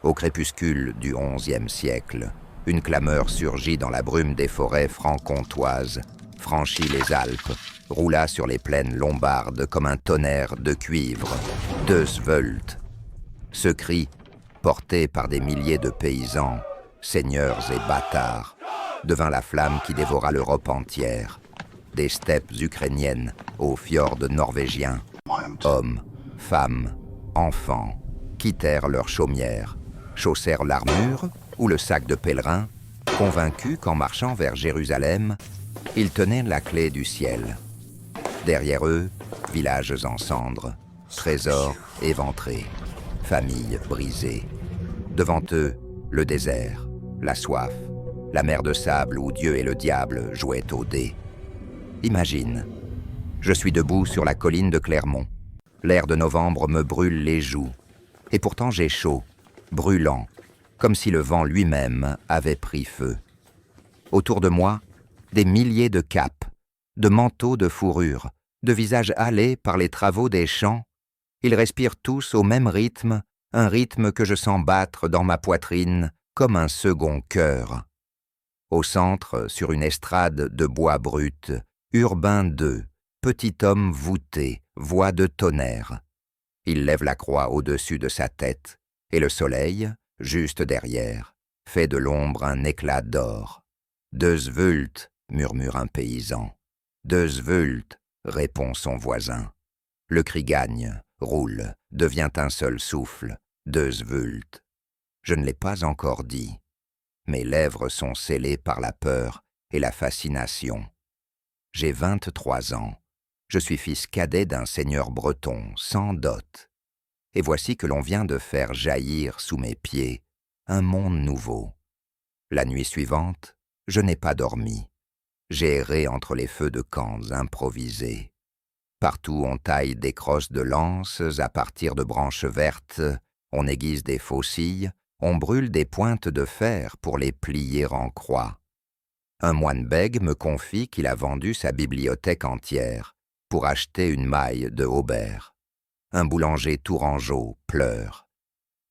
Au crépuscule du XIe siècle, une clameur surgit dans la brume des forêts franc-comtoises, franchit les Alpes, roula sur les plaines lombardes comme un tonnerre de cuivre. Deus vult. Ce cri, porté par des milliers de paysans, seigneurs et bâtards, devint la flamme qui dévora l'Europe entière. Des steppes ukrainiennes aux fjords norvégiens, hommes, femmes, enfants, quittèrent leurs chaumières, chaussèrent l'armure ou le sac de pèlerin, convaincus qu'en marchant vers Jérusalem, ils tenaient la clé du ciel. Derrière eux, villages en cendres, trésors éventrés, familles brisées. Devant eux, le désert, la soif, la mer de sable où Dieu et le diable jouaient aux dés. Imagine, je suis debout sur la colline de Clermont. L'air de novembre me brûle les joues. Et pourtant j'ai chaud, brûlant, comme si le vent lui-même avait pris feu. Autour de moi, des milliers de capes, de manteaux de fourrure, de visages hâlés par les travaux des champs. Ils respirent tous au même rythme, un rythme que je sens battre dans ma poitrine comme un second cœur. Au centre, sur une estrade de bois brut, Urbain II, petit homme voûté, voix de tonnerre. Il lève la croix au-dessus de sa tête, et le soleil, juste derrière, fait de l'ombre un éclat d'or. Deus vult, murmure un paysan. Deus vult, répond son voisin. Le cri gagne, roule, devient un seul souffle. Deus vult. Je ne l'ai pas encore dit. Mes lèvres sont scellées par la peur et la fascination. J'ai 23 ans. Je suis fils cadet d'un seigneur breton, sans dot. Et voici que l'on vient de faire jaillir sous mes pieds un monde nouveau. La nuit suivante, je n'ai pas dormi. J'ai erré entre les feux de camps improvisés. Partout on taille des crosses de lances à partir de branches vertes, on aiguise des faucilles, on brûle des pointes de fer pour les plier en croix. Un moine bègue me confie qu'il a vendu sa bibliothèque entière pour acheter une maille de Aubert. Un boulanger tourangeau pleure.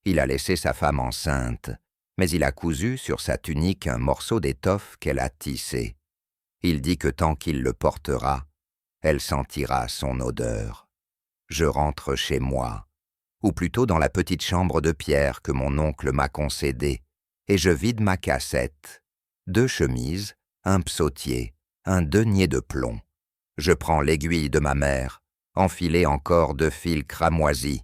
Il a laissé sa femme enceinte, mais il a cousu sur sa tunique un morceau d'étoffe qu'elle a tissé. Il dit que tant qu'il le portera, elle sentira son odeur. Je rentre chez moi, ou plutôt dans la petite chambre de pierre que mon oncle m'a concédée, et je vide ma cassette. 2 chemises, un psautier, un denier de plomb. Je prends l'aiguille de ma mère, enfilée encore de fils cramoisis.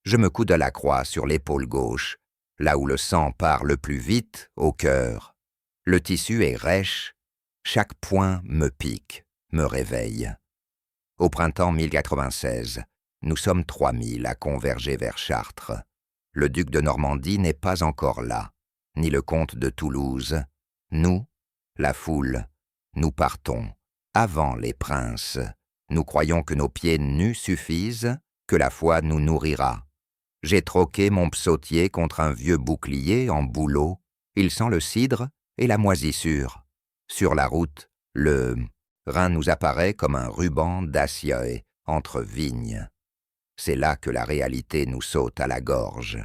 Je me coude à la croix sur l'épaule gauche, là où le sang part le plus vite, au cœur. Le tissu est rêche, chaque point me pique, me réveille. Au printemps 1096, nous sommes 3000 à converger vers Chartres. Le duc de Normandie n'est pas encore là, ni le comte de Toulouse. Nous, la foule, nous partons, avant les princes. Nous croyons que nos pieds nus suffisent, que la foi nous nourrira. J'ai troqué mon psautier contre un vieux bouclier en bouleau. Il sent le cidre et la moisissure. Sur la route, le Rhin nous apparaît comme un ruban d'acier entre vignes. C'est là que la réalité nous saute à la gorge.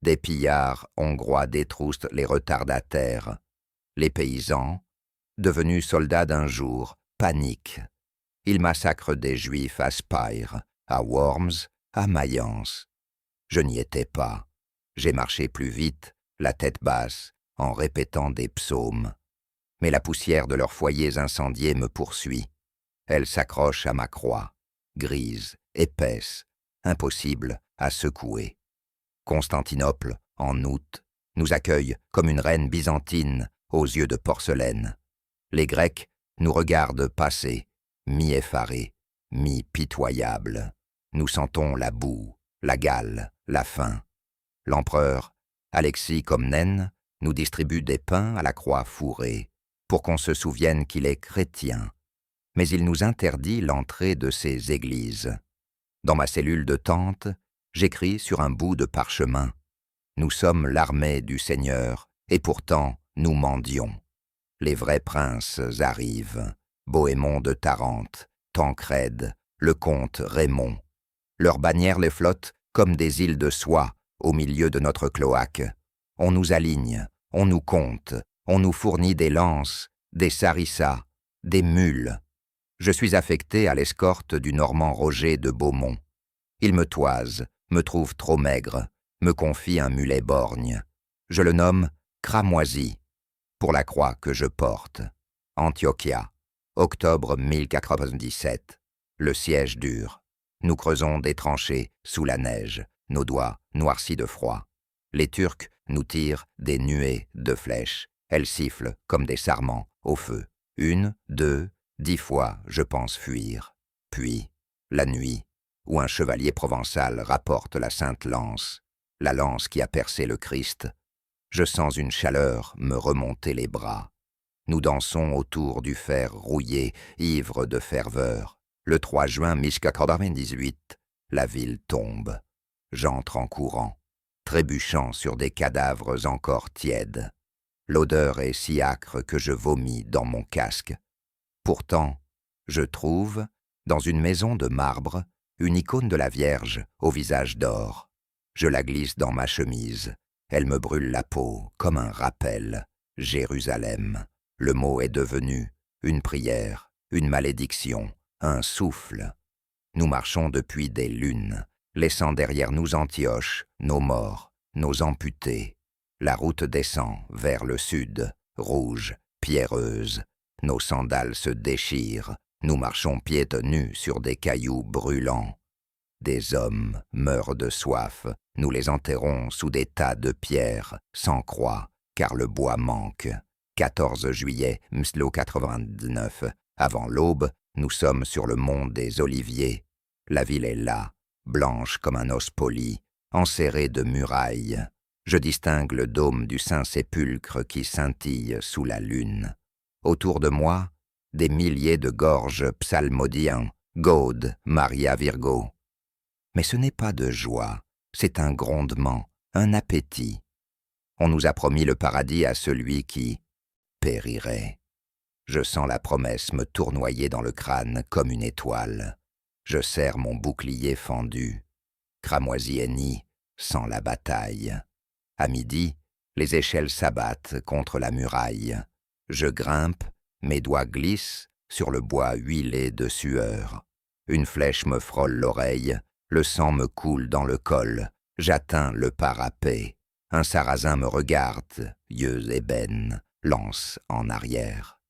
Des pillards hongrois détroussent les retardataires. Les paysans, devenus soldats d'un jour, paniquent. Ils massacrent des Juifs à Spire, à Worms, à Mayence. Je n'y étais pas. J'ai marché plus vite, la tête basse, en répétant des psaumes. Mais la poussière de leurs foyers incendiés me poursuit. Elle s'accroche à ma croix, grise, épaisse, impossible à secouer. Constantinople, en août, nous accueille comme une reine byzantine aux yeux de porcelaine. Les Grecs nous regardent passer, mi-effarés, mi-pitoyables. Nous sentons la boue, la gale, la faim. L'empereur, Alexis Comnène, nous distribue des pains à la croix fourrée, pour qu'on se souvienne qu'il est chrétien. Mais il nous interdit l'entrée de ses églises. Dans ma cellule de tente, j'écris sur un bout de parchemin. Nous sommes l'armée du Seigneur, et pourtant nous mendions. Les vrais princes arrivent, Bohémond de Tarente, Tancrède, le comte Raymond. Leurs bannières les flottent comme des îles de soie au milieu de notre cloaque. On nous aligne, on nous compte, on nous fournit des lances, des sarissas, des mules. Je suis affecté à l'escorte du Normand Roger de Beaumont. Il me toise, me trouve trop maigre, me confie un mulet borgne. Je le nomme Cramoisi, pour la croix que je porte. Antiochia, octobre 1097. Le siège dure. Nous creusons des tranchées sous la neige, nos doigts noircis de froid. Les Turcs nous tirent des nuées de flèches. Elles sifflent comme des sarments au feu. 1, 2, 10 fois, je pense fuir. Puis, la nuit, où un chevalier provençal rapporte la sainte lance, la lance qui a percé le Christ, je sens une chaleur me remonter les bras. Nous dansons autour du fer rouillé, ivre de ferveur. Le 3 juin 1098, la ville tombe. J'entre en courant, trébuchant sur des cadavres encore tièdes. L'odeur est si âcre que je vomis dans mon casque. Pourtant, je trouve, dans une maison de marbre, une icône de la Vierge au visage d'or. Je la glisse dans ma chemise. Elle me brûle la peau comme un rappel. Jérusalem. Le mot est devenu une prière, une malédiction, un souffle. Nous marchons depuis des lunes, laissant derrière nous Antioche, nos morts, nos amputés. La route descend vers le sud, rouge, pierreuse. Nos sandales se déchirent. Nous marchons pieds nus sur des cailloux brûlants. Des hommes meurent de soif. Nous les enterrons sous des tas de pierres, sans croix, car le bois manque. 14 juillet, Mslo 99. Avant l'aube, nous sommes sur le mont des Oliviers. La ville est là, blanche comme un os poli, enserrée de murailles. Je distingue le dôme du Saint-Sépulcre qui scintille sous la lune. Autour de moi, des milliers de gorges psalmodiens, Gaude, Maria Virgo. Mais ce n'est pas de joie, c'est un grondement, un appétit. On nous a promis le paradis à celui qui périrait. Je sens la promesse me tournoyer dans le crâne comme une étoile. Je serre mon bouclier fendu. Cramoisi est ni sans la bataille. À midi, les échelles s'abattent contre la muraille. Je grimpe, mes doigts glissent sur le bois huilé de sueur. Une flèche me frôle l'oreille, le sang me coule dans le col. J'atteins le parapet. Un sarrasin me regarde, yeux ébènes, lance en arrière.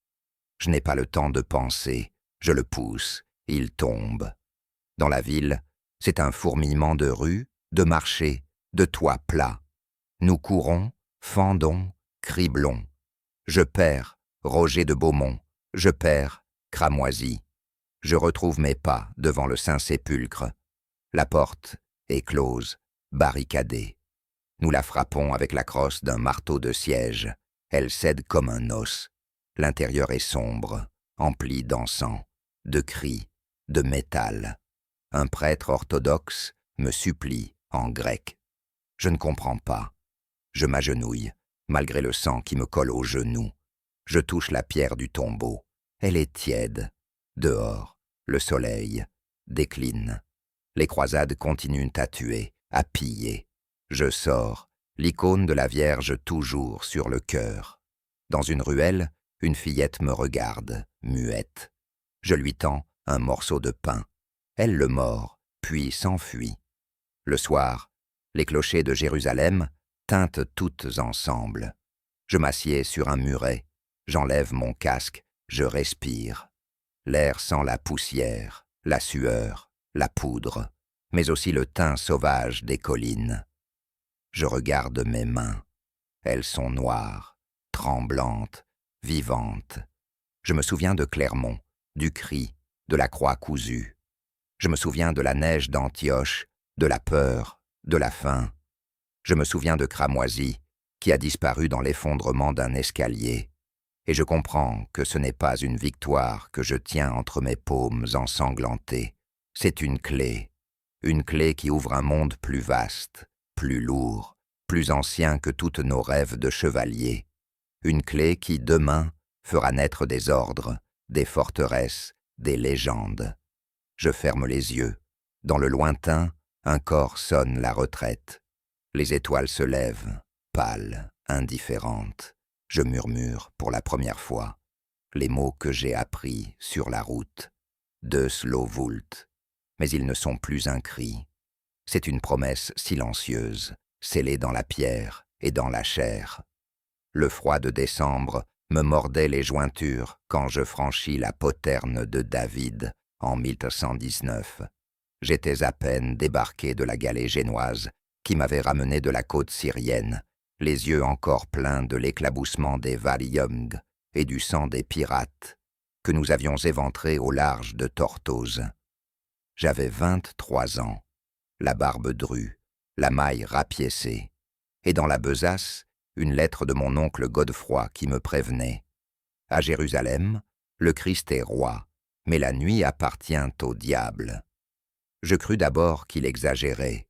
Je n'ai pas le temps de penser, je le pousse, il tombe. Dans la ville, c'est un fourmillement de rues, de marchés, de toits plats. Nous courons, fendons, criblons. Je perds Roger de Beaumont, je perds Cramoisi. Je retrouve mes pas devant le Saint-Sépulcre. La porte est close, barricadée. Nous la frappons avec la crosse d'un marteau de siège. Elle cède comme un os. L'intérieur est sombre, empli d'encens, de cris, de métal. Un prêtre orthodoxe me supplie en grec. Je ne comprends pas. Je m'agenouille, malgré le sang qui me colle aux genoux. Je touche la pierre du tombeau. Elle est tiède. Dehors, le soleil décline. Les croisades continuent à tuer, à piller. Je sors, l'icône de la Vierge toujours sur le cœur. Dans une ruelle, une fillette me regarde, muette. Je lui tends un morceau de pain. Elle le mord, puis s'enfuit. Le soir, les clochers de Jérusalem tintent toutes ensemble. Je m'assieds sur un muret, j'enlève mon casque, je respire. L'air sent la poussière, la sueur, la poudre, mais aussi le thym sauvage des collines. Je regarde mes mains. Elles sont noires, tremblantes, vivantes. Je me souviens de Clermont, du cri, de la croix cousue. Je me souviens de la neige d'Antioche, de la peur, de la faim. Je me souviens de Cramoisi, qui a disparu dans l'effondrement d'un escalier. Et je comprends que ce n'est pas une victoire que je tiens entre mes paumes ensanglantées. C'est une clé qui ouvre un monde plus vaste, plus lourd, plus ancien que toutes nos rêves de chevaliers. Une clé qui, demain, fera naître des ordres, des forteresses, des légendes. Je ferme les yeux. Dans le lointain, un corps sonne la retraite. Les étoiles se lèvent, pâles, indifférentes. Je murmure, pour la première fois, les mots que j'ai appris sur la route. De slow vult. Mais ils ne sont plus un cri. C'est une promesse silencieuse, scellée dans la pierre et dans la chair. Le froid de décembre me mordait les jointures quand je franchis la poterne de David en 1119. J'étais à peine débarqué de la galée génoise qui m'avait ramené de la côte syrienne, les yeux encore pleins de l'éclaboussement des Valium et du sang des pirates que nous avions éventrés au large de Tortosa. J'avais 23 ans, la barbe drue, la maille rapiécée, et dans la besace, une lettre de mon oncle Godefroy qui me prévenait. À Jérusalem, le Christ est roi, mais la nuit appartient au diable. Je crus d'abord qu'il exagérait,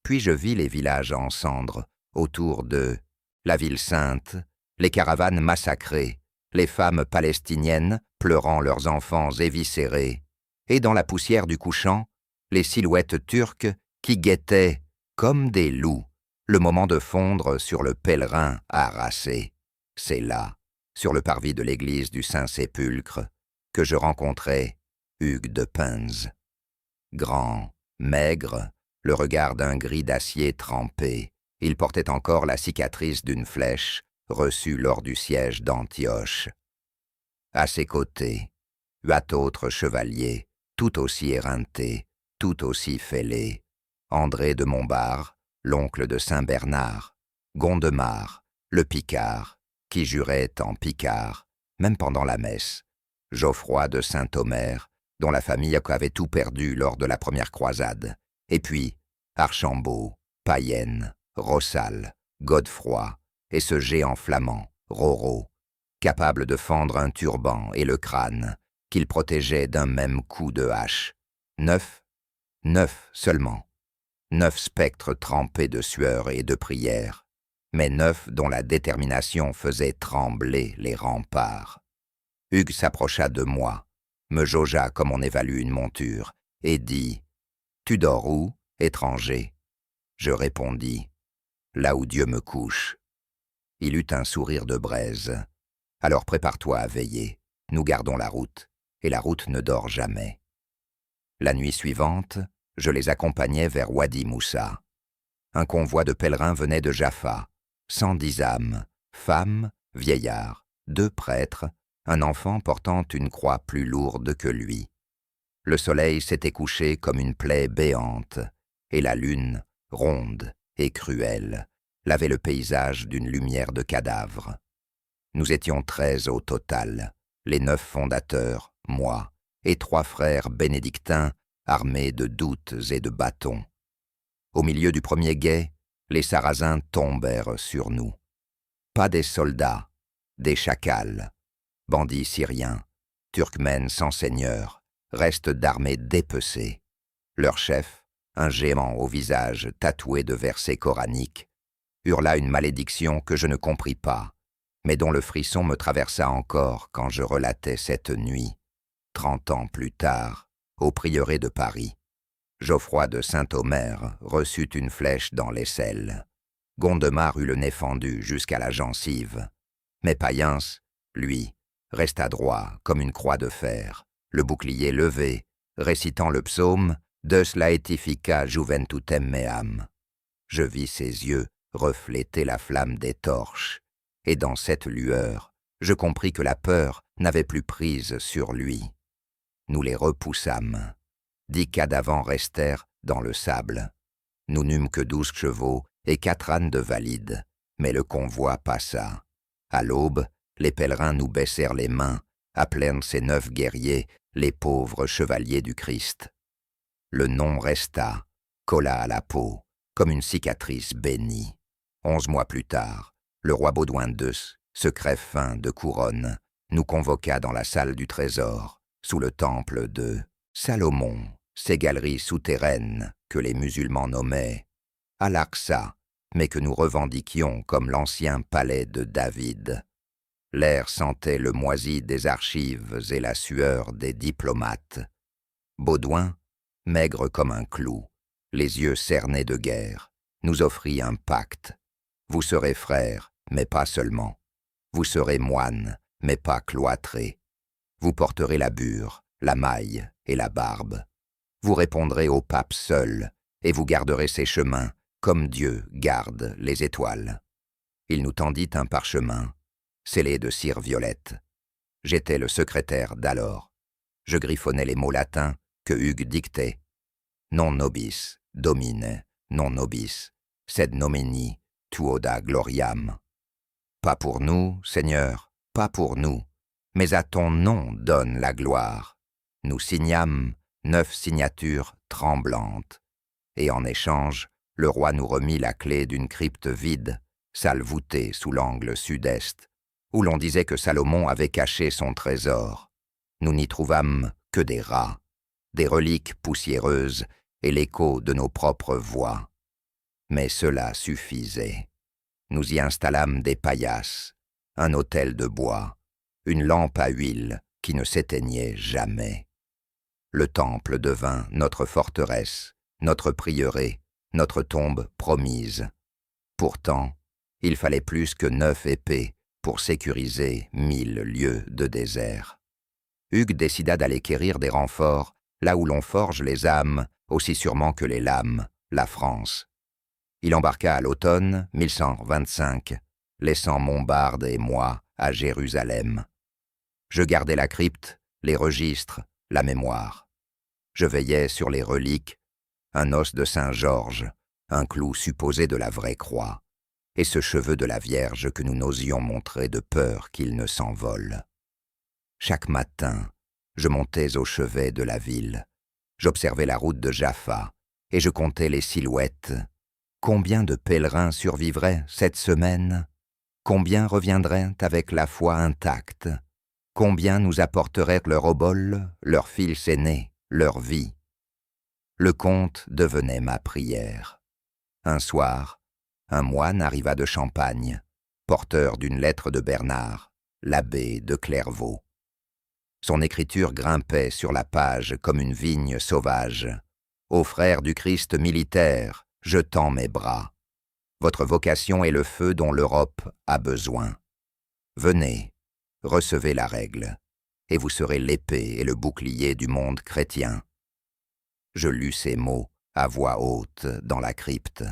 puis je vis les villages en cendres, autour de la ville sainte, les caravanes massacrées, les femmes palestiniennes pleurant leurs enfants éviscérés, et dans la poussière du couchant, les silhouettes turques qui guettaient, comme des loups, le moment de fondre sur le pèlerin harassé. C'est là, sur le parvis de l'église du Saint-Sépulcre, que je rencontrai Hugues de Pins. Grand, maigre, le regard d'un gris d'acier trempé, il portait encore la cicatrice d'une flèche reçue lors du siège d'Antioche. À ses côtés, 8 autres chevaliers, tout aussi éreintés, tout aussi fêlés, André de Montbard, l'oncle de Saint-Bernard, Gondemar, le Picard, qui jurait en picard, même pendant la messe, Geoffroy de Saint-Omer, dont la famille avait tout perdu lors de la première croisade, et puis Archambault, Payenne, Rossal, Godefroy, et ce géant flamand, Roro, capable de fendre un turban et le crâne, qu'il protégeait d'un même coup de hache. 9 seulement. 9 spectres trempés de sueur et de prière, mais 9 dont la détermination faisait trembler les remparts. Hugues s'approcha de moi, me jaugea comme on évalue une monture, et dit « Tu dors où, étranger ?» Je répondis « Là où Dieu me couche. » Il eut un sourire de braise. « Alors prépare-toi à veiller, nous gardons la route, et la route ne dort jamais. » La nuit suivante, je les accompagnais vers Wadi Moussa. Un convoi de pèlerins venait de Jaffa, 110 âmes, femmes, vieillards, 2 prêtres, un enfant portant une croix plus lourde que lui. Le soleil s'était couché comme une plaie béante, et la lune, ronde et cruelle, lavait le paysage d'une lumière de cadavre. Nous étions 13 au total, les 9 fondateurs, moi, et 3 frères bénédictins armés de doutes et de bâtons. Au milieu du premier guet, les Sarrasins tombèrent sur nous. Pas des soldats, des chacals, bandits syriens, turkmènes sans seigneur, restes d'armées dépecés. Leur chef, un géant au visage tatoué de versets coraniques, hurla une malédiction que je ne compris pas, mais dont le frisson me traversa encore quand je relatais cette nuit, 30 ans plus tard, au prieuré de Paris. Geoffroy de Saint-Omer reçut une flèche dans l'aisselle. Gondemar eut le nez fendu jusqu'à la gencive. Mais Payens, lui, resta droit comme une croix de fer, le bouclier levé, récitant le psaume « Deus laetifica juventutem meam ». Je vis ses yeux refléter la flamme des torches, et dans cette lueur, je compris que la peur n'avait plus prise sur lui. Nous les repoussâmes. 10 cadavres restèrent dans le sable. Nous n'eûmes que 12 chevaux et 4 ânes de valides, mais le convoi passa. À l'aube, les pèlerins nous baissèrent les mains, appelèrent ces 9 guerriers les pauvres chevaliers du Christ. Le nom resta, colla à la peau, comme une cicatrice bénie. 11 mois plus tard, le roi Baudouin II, secret fin de couronne, nous convoqua dans la salle du trésor, sous le temple de Salomon, ces galeries souterraines que les musulmans nommaient Al-Aqsa, mais que nous revendiquions comme l'ancien palais de David. L'air sentait le moisi des archives et la sueur des diplomates. Baudouin, maigre comme un clou, les yeux cernés de guerre, nous offrit un pacte. Vous serez frères, mais pas seulement. Vous serez moines, mais pas cloîtrés. Vous porterez la bure, la maille et la barbe. Vous répondrez au pape seul, et vous garderez ses chemins, comme Dieu garde les étoiles. Il nous tendit un parchemin, scellé de cire violette. J'étais le secrétaire d'alors. Je griffonnais les mots latins que Hugues dictait. Non nobis, domine, non nobis, sed nomini, tuoda gloriam. Pas pour nous, Seigneur, pas pour nous, mais à ton nom donne la gloire. Nous signâmes 9 signatures tremblantes, et en échange, le roi nous remit la clé d'une crypte vide, salle voûtée sous l'angle sud-est, où l'on disait que Salomon avait caché son trésor. Nous n'y trouvâmes que des rats, des reliques poussiéreuses et l'écho de nos propres voix. Mais cela suffisait. Nous y installâmes des paillasses, un autel de bois, une lampe à huile qui ne s'éteignait jamais. Le temple devint notre forteresse, notre prieuré, notre tombe promise. Pourtant, il fallait plus que 9 épées pour sécuriser 1000 lieues de désert. Hugues décida d'aller quérir des renforts là où l'on forge les âmes aussi sûrement que les lames, la France. Il embarqua à l'automne 1125, laissant Montbarde et moi à Jérusalem. Je gardais la crypte, les registres, la mémoire. Je veillais sur les reliques, un os de Saint-Georges, un clou supposé de la vraie croix, et ce cheveu de la Vierge que nous n'osions montrer de peur qu'il ne s'envole. Chaque matin, je montais au chevet de la ville. J'observais la route de Jaffa, et je comptais les silhouettes. Combien de pèlerins survivraient cette semaine? Combien reviendraient avec la foi intacte? Combien nous apporteraient leur obole, leur fils aîné, leur vie? Le compte devenait ma prière. Un soir, un moine arriva de Champagne, porteur d'une lettre de Bernard, l'abbé de Clairvaux. Son écriture grimpait sur la page comme une vigne sauvage. Ô frères du Christ militaire, je tends mes bras. Votre vocation est le feu dont l'Europe a besoin. Venez, recevez la règle, et vous serez l'épée et le bouclier du monde chrétien. Je lus ces mots à voix haute dans la crypte.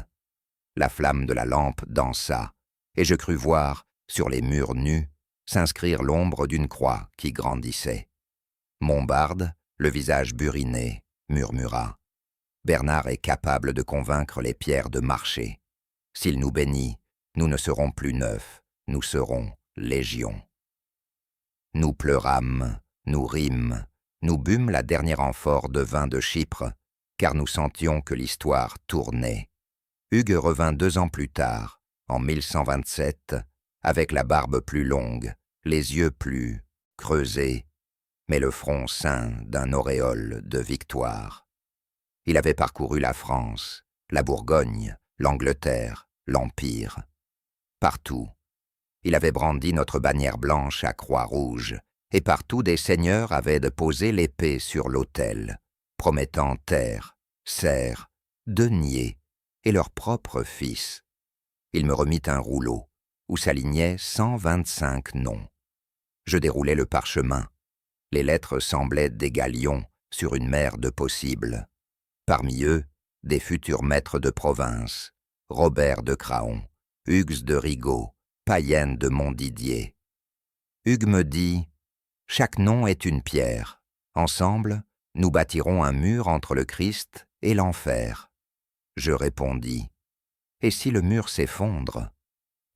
La flamme de la lampe dansa, et je crus voir, sur les murs nus, s'inscrire l'ombre d'une croix qui grandissait. Montbarde, le visage buriné, murmura. Bernard est capable de convaincre les pierres de marcher. S'il nous bénit, nous ne serons plus 9, nous serons légion. Nous pleurâmes, nous rîmes, nous bûmes la dernière amphore de vin de Chypre, car nous sentions que l'histoire tournait. Hugues revint 2 ans plus tard, en 1127, avec la barbe plus longue, les yeux plus creusés, mais le front ceint d'un auréole de victoire. Il avait parcouru la France, la Bourgogne, l'Angleterre, l'Empire. Partout, il avait brandi notre bannière blanche à croix rouge, et partout des seigneurs avaient déposé l'épée sur l'autel, promettant terre, serre, deniers et leurs propres fils. Il me remit un rouleau où s'alignaient 125 noms. Je déroulai le parchemin. Les lettres semblaient des galions sur une mer de possibles. Parmi eux, des futurs maîtres de province, Robert de Craon, Hugues de Rigaud, Païenne de Montdidier. Hugues me dit « Chaque nom est une pierre. Ensemble, nous bâtirons un mur entre le Christ et l'enfer. » Je répondis « Et si le mur s'effondre ?»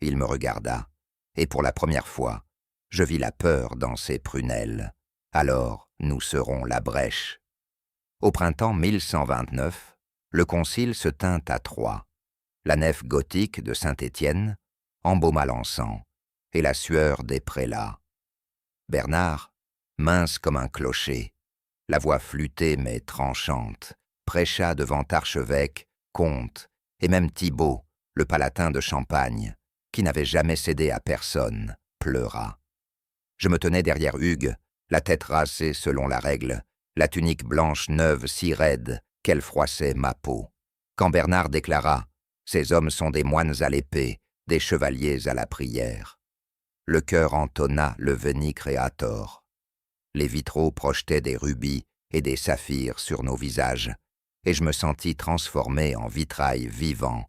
Il me regarda, et pour la première fois, je vis la peur dans ses prunelles. Alors, nous serons la brèche. Au printemps 1129, le concile se tint à Troyes. La nef gothique de Saint-Étienne embauma l'encens et la sueur des prélats. Bernard, mince comme un clocher, la voix flûtée mais tranchante, prêcha devant archevêques, comtes et même Thibaut, le palatin de Champagne, qui n'avait jamais cédé à personne, pleura. Je me tenais derrière Hugues, la tête rasée selon la règle, la tunique blanche neuve si raide qu'elle froissait ma peau. Quand Bernard déclara Ces hommes sont des moines à l'épée, des chevaliers à la prière. Le chœur entonna le Veni Creator. Les vitraux projetaient des rubis et des saphirs sur nos visages, et je me sentis transformé en vitrail vivant,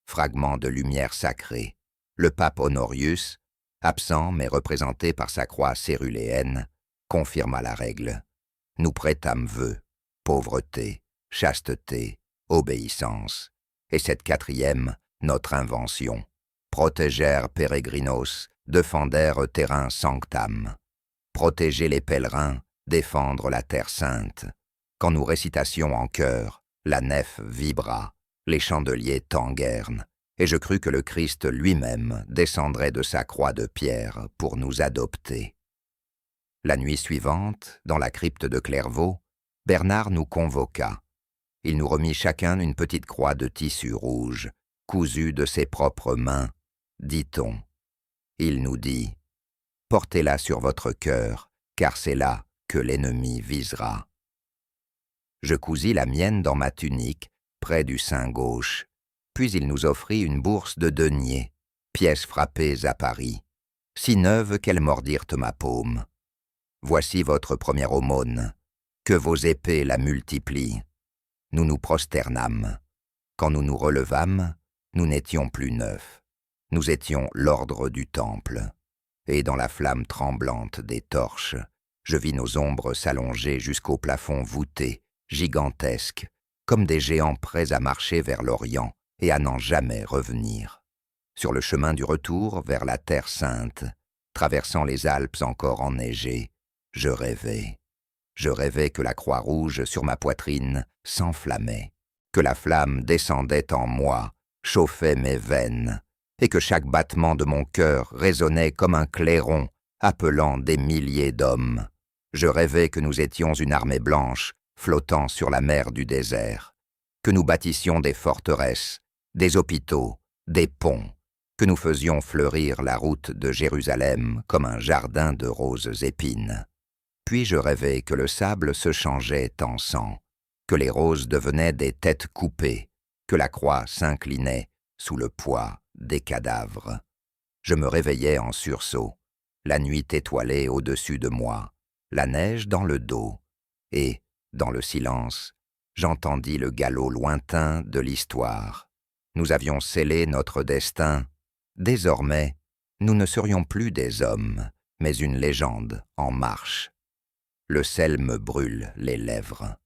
fragment de lumière sacrée. Le pape Honorius, absent mais représenté par sa croix céruléenne, confirma la règle. Nous prêtâmes vœux, pauvreté, chasteté, obéissance, et cette quatrième, notre invention. Proteger peregrinos, defender terrain sanctam. Protéger les pèlerins, défendre la terre sainte. Quand nous récitassions en chœur, la nef vibra, les chandeliers tanguèrent, et je crus que le Christ lui-même descendrait de sa croix de pierre pour nous adopter. La nuit suivante, dans la crypte de Clairvaux, Bernard nous convoqua. Il nous remit chacun une petite croix de tissu rouge, cousue de ses propres mains, dit-on. Il nous dit « Portez-la sur votre cœur, car c'est là que l'ennemi visera. » Je cousis la mienne dans ma tunique, près du sein gauche, puis il nous offrit une bourse de deniers, pièces frappées à Paris, si neuves qu'elles mordirent ma paume. Voici votre première aumône, que vos épées la multiplient. Nous nous prosternâmes. Quand nous nous relevâmes, nous n'étions plus neufs. Nous étions l'ordre du temple. Et dans la flamme tremblante des torches, je vis nos ombres s'allonger jusqu'au plafond voûté, gigantesque, comme des géants prêts à marcher vers l'Orient et à n'en jamais revenir. Sur le chemin du retour vers la Terre Sainte, traversant les Alpes encore enneigées, je rêvais. Je rêvais que la croix rouge sur ma poitrine s'enflammait, que la flamme descendait en moi, chauffait mes veines, et que chaque battement de mon cœur résonnait comme un clairon, appelant des milliers d'hommes. Je rêvais que nous étions une armée blanche, flottant sur la mer du désert, que nous bâtissions des forteresses, des hôpitaux, des ponts, que nous faisions fleurir la route de Jérusalem comme un jardin de roses épines. Puis je rêvais que le sable se changeait en sang, que les roses devenaient des têtes coupées, que la croix s'inclinait sous le poids des cadavres. Je me réveillais en sursaut, la nuit étoilée au-dessus de moi, la neige dans le dos, et, dans le silence, j'entendis le galop lointain de l'histoire. Nous avions scellé notre destin. Désormais, nous ne serions plus des hommes, mais une légende en marche. Le sel me brûle les lèvres.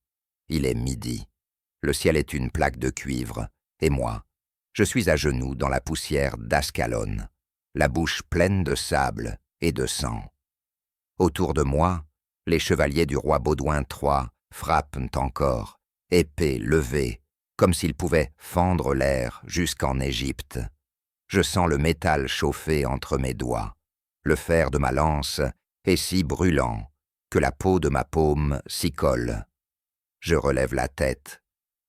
Il est midi. Le ciel est une plaque de cuivre, et moi, je suis à genoux dans la poussière d'Ascalon, la bouche pleine de sable et de sang. Autour de moi, les chevaliers du roi Baudouin III frappent encore, épées levées, comme s'ils pouvaient fendre l'air jusqu'en Égypte. Je sens le métal chauffer entre mes doigts. Le fer de ma lance est si brûlant que la peau de ma paume s'y colle. Je relève la tête.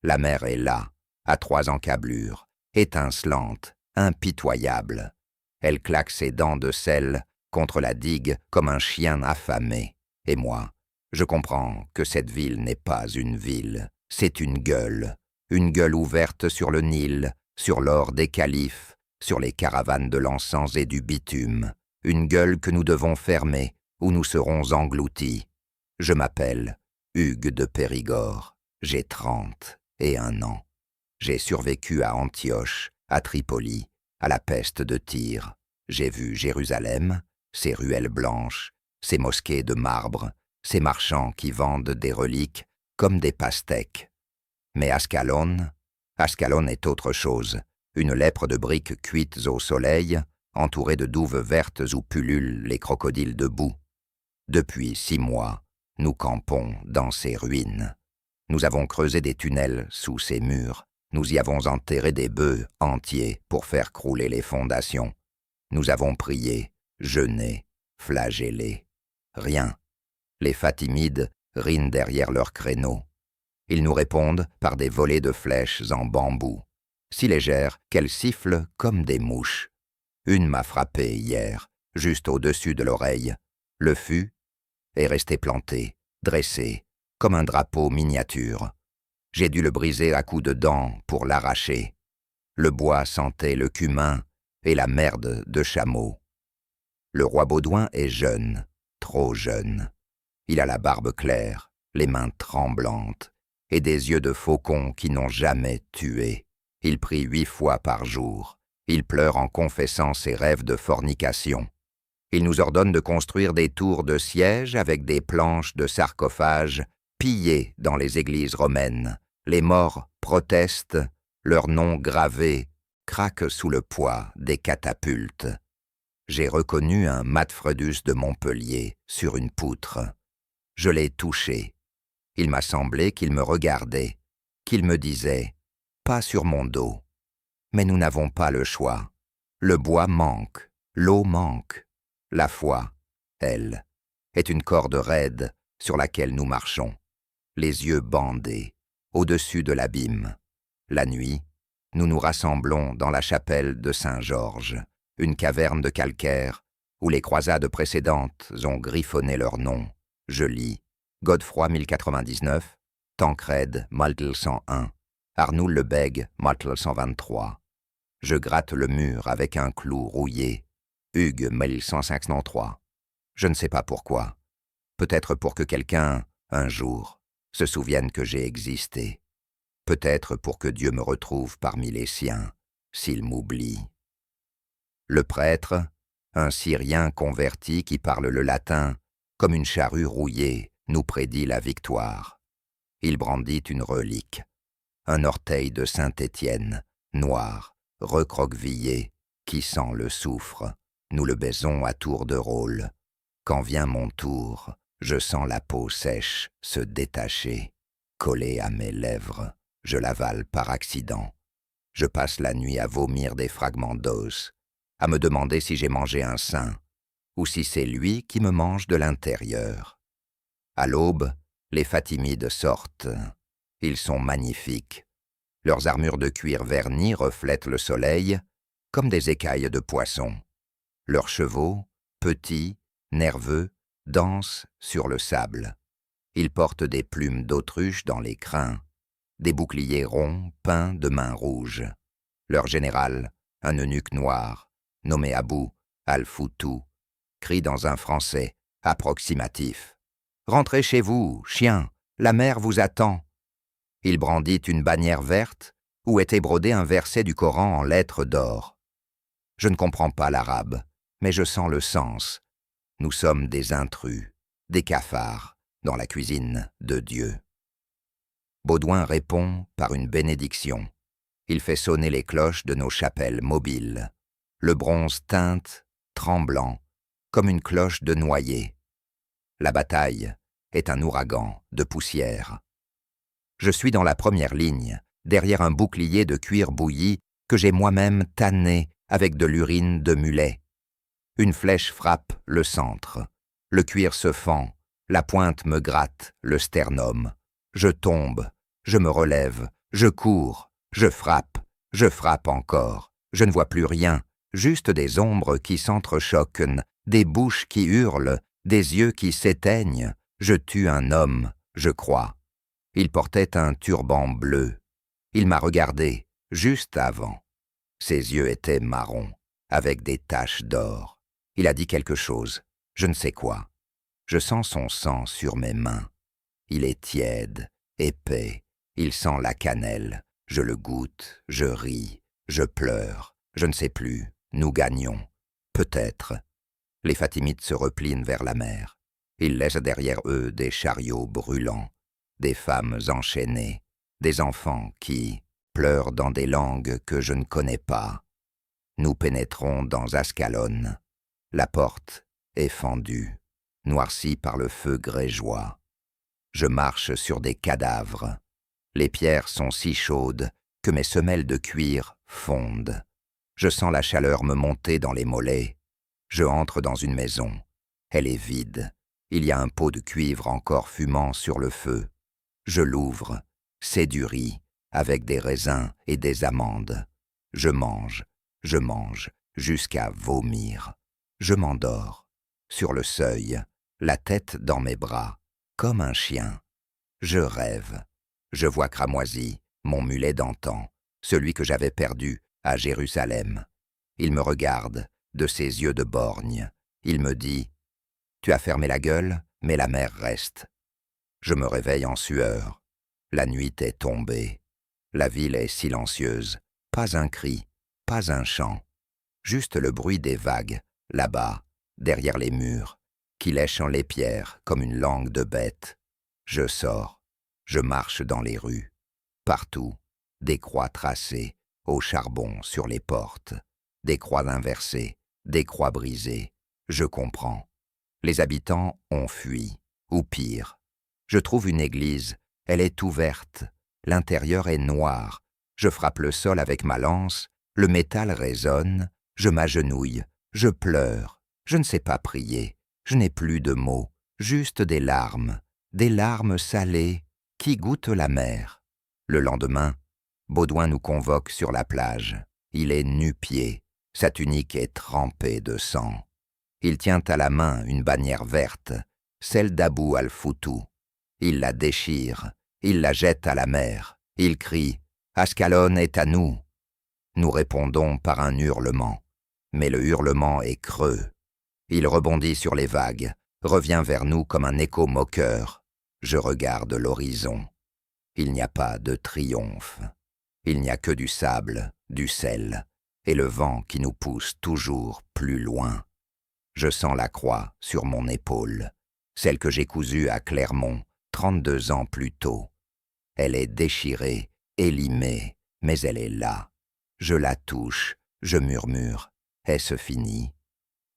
La mer est là, à 3 encablures, étincelante, impitoyable. Elle claque ses dents de sel contre la digue comme un chien affamé. Et moi, je comprends que cette ville n'est pas une ville, c'est une gueule ouverte sur le Nil, sur l'or des califes, sur les caravanes de l'encens et du bitume, une gueule que nous devons fermer, où nous serons engloutis. Je m'appelle Hugues de Périgord, j'ai 31 ans. J'ai survécu à Antioche, à Tripoli, à la peste de Tyr. J'ai vu Jérusalem, ses ruelles blanches, ses mosquées de marbre, ses marchands qui vendent des reliques comme des pastèques. Mais Ascalon est autre chose, une lèpre de briques cuites au soleil, entourée de douves vertes où pullulent les crocodiles de boue. Depuis 6 mois, nous campons dans ces ruines. Nous avons creusé des tunnels sous ces murs. Nous y avons enterré des bœufs entiers pour faire crouler les fondations. Nous avons prié, jeûné, flagellé. Rien. Les Fatimides rinent derrière leurs créneaux. Ils nous répondent par des volées de flèches en bambou, si légères qu'elles sifflent comme des mouches. Une m'a frappé hier, juste au-dessus de l'oreille. Le fût est resté planté, dressé, comme un drapeau miniature. J'ai dû le briser à coups de dents pour l'arracher. Le bois sentait le cumin et la merde de chameau. Le roi Baudouin est jeune, trop jeune. Il a la barbe claire, les mains tremblantes, et des yeux de faucon qui n'ont jamais tué. Il prie 8 fois par jour. Il pleure en confessant ses rêves de fornication. Il nous ordonne de construire des tours de siège avec des planches de sarcophage pillées dans les églises romaines. Les morts protestent, leurs noms gravés craquent sous le poids des catapultes. J'ai reconnu un Matfredus de Montpellier sur une poutre. Je l'ai touché. Il m'a semblé qu'il me regardait, qu'il me disait « Pas sur mon dos ». Mais nous n'avons pas le choix. Le bois manque, l'eau manque. La foi, elle, est une corde raide sur laquelle nous marchons, les yeux bandés, au-dessus de l'abîme. La nuit, nous nous rassemblons dans la chapelle de Saint-Georges, une caverne de calcaire où les croisades précédentes ont griffonné leur nom. Je lis Godefroy 1099, Tancrède 1101, Arnoul le Bègue 1123. Je gratte le mur avec un clou rouillé, Hugues 1153. Je ne sais pas pourquoi. Peut-être pour que quelqu'un, un jour, se souvienne que j'ai existé. Peut-être pour que Dieu me retrouve parmi les siens, s'il m'oublie. Le prêtre, un Syrien converti qui parle le latin, comme une charrue rouillée, nous prédit la victoire. Il brandit une relique, un orteil de Saint-Étienne, noir, recroquevillé, qui sent le soufre. Nous le baisons à tour de rôle. Quand vient mon tour, je sens la peau sèche se détacher, collée à mes lèvres. Je l'avale par accident. Je passe la nuit à vomir des fragments d'os, à me demander si j'ai mangé un sein, ou si c'est lui qui me mange de l'intérieur. À l'aube, les Fatimides sortent. Ils sont magnifiques. Leurs armures de cuir verni reflètent le soleil comme des écailles de poisson. Leurs chevaux, petits, nerveux, dansent sur le sable. Ils portent des plumes d'autruche dans les crins, des boucliers ronds peints de mains rouges. Leur général, un eunuque noir, nommé Abou al-Foutou, crie dans un français approximatif. « Rentrez chez vous, chien, la mer vous attend !» Il brandit une bannière verte où était brodé un verset du Coran en lettres d'or. Je ne comprends pas l'arabe, mais je sens le sens. Nous sommes des intrus, des cafards, dans la cuisine de Dieu. Baudouin répond par une bénédiction. Il fait sonner les cloches de nos chapelles mobiles. Le bronze teinte, tremblant, comme une cloche de noyer. La bataille est un ouragan de poussière. Je suis dans la première ligne, derrière un bouclier de cuir bouilli que j'ai moi-même tanné avec de l'urine de mulet. Une flèche frappe le centre. Le cuir se fend, la pointe me gratte le sternum. Je tombe, je me relève, je cours, je frappe encore. Je ne vois plus rien, juste des ombres qui s'entrechoquent, des bouches qui hurlent, des yeux qui s'éteignent. Je tue un homme, je crois. Il portait un turban bleu. Il m'a regardé, juste avant. Ses yeux étaient marrons, avec des taches d'or. Il a dit quelque chose, je ne sais quoi. Je sens son sang sur mes mains. Il est tiède, épais, il sent la cannelle. Je le goûte, je ris, je pleure. Je ne sais plus, nous gagnons. Peut-être. Les Fatimides se replient vers la mer. Ils laissent derrière eux des chariots brûlants, des femmes enchaînées, des enfants qui pleurent dans des langues que je ne connais pas. Nous pénétrons dans Ascalon. La porte est fendue, noircie par le feu grégeois. Je marche sur des cadavres. Les pierres sont si chaudes que mes semelles de cuir fondent. Je sens la chaleur me monter dans les mollets. Je entre dans une maison. Elle est vide. Il y a un pot de cuivre encore fumant sur le feu. Je l'ouvre. C'est du riz, avec des raisins et des amandes. Je mange, jusqu'à vomir. Je m'endors, sur le seuil, la tête dans mes bras, comme un chien. Je rêve. Je vois cramoisi, mon mulet d'antan, celui que j'avais perdu à Jérusalem. Il me regarde, de ses yeux de borgne. Il me dit « Tu as fermé la gueule, mais la mer reste. » Je me réveille en sueur. La nuit est tombée. La ville est silencieuse. Pas un cri, pas un chant. Juste le bruit des vagues, là-bas, derrière les murs, qui léchent les pierres comme une langue de bête. Je sors. Je marche dans les rues. Partout, des croix tracées, au charbon sur les portes. Des croix inversées, des croix brisées. Je comprends. Les habitants ont fui, ou pire. Je trouve une église, elle est ouverte, l'intérieur est noir. Je frappe le sol avec ma lance, le métal résonne, je m'agenouille, je pleure. Je ne sais pas prier, je n'ai plus de mots, juste des larmes salées qui goûtent la mer. Le lendemain, Baudouin nous convoque sur la plage. Il est nu-pied, sa tunique est trempée de sang. Il tient à la main une bannière verte, celle d'Abou al-Foutou. Il la déchire, il la jette à la mer. Il crie « Ascalon est à nous !» Nous répondons par un hurlement, mais le hurlement est creux. Il rebondit sur les vagues, revient vers nous comme un écho moqueur. Je regarde l'horizon. Il n'y a pas de triomphe. Il n'y a que du sable, du sel, et le vent qui nous pousse toujours plus loin. Je sens la croix sur mon épaule, celle que j'ai cousue à Clermont 32 ans plus tôt. Elle est déchirée, élimée, mais elle est là. Je la touche, je murmure. Est-ce fini?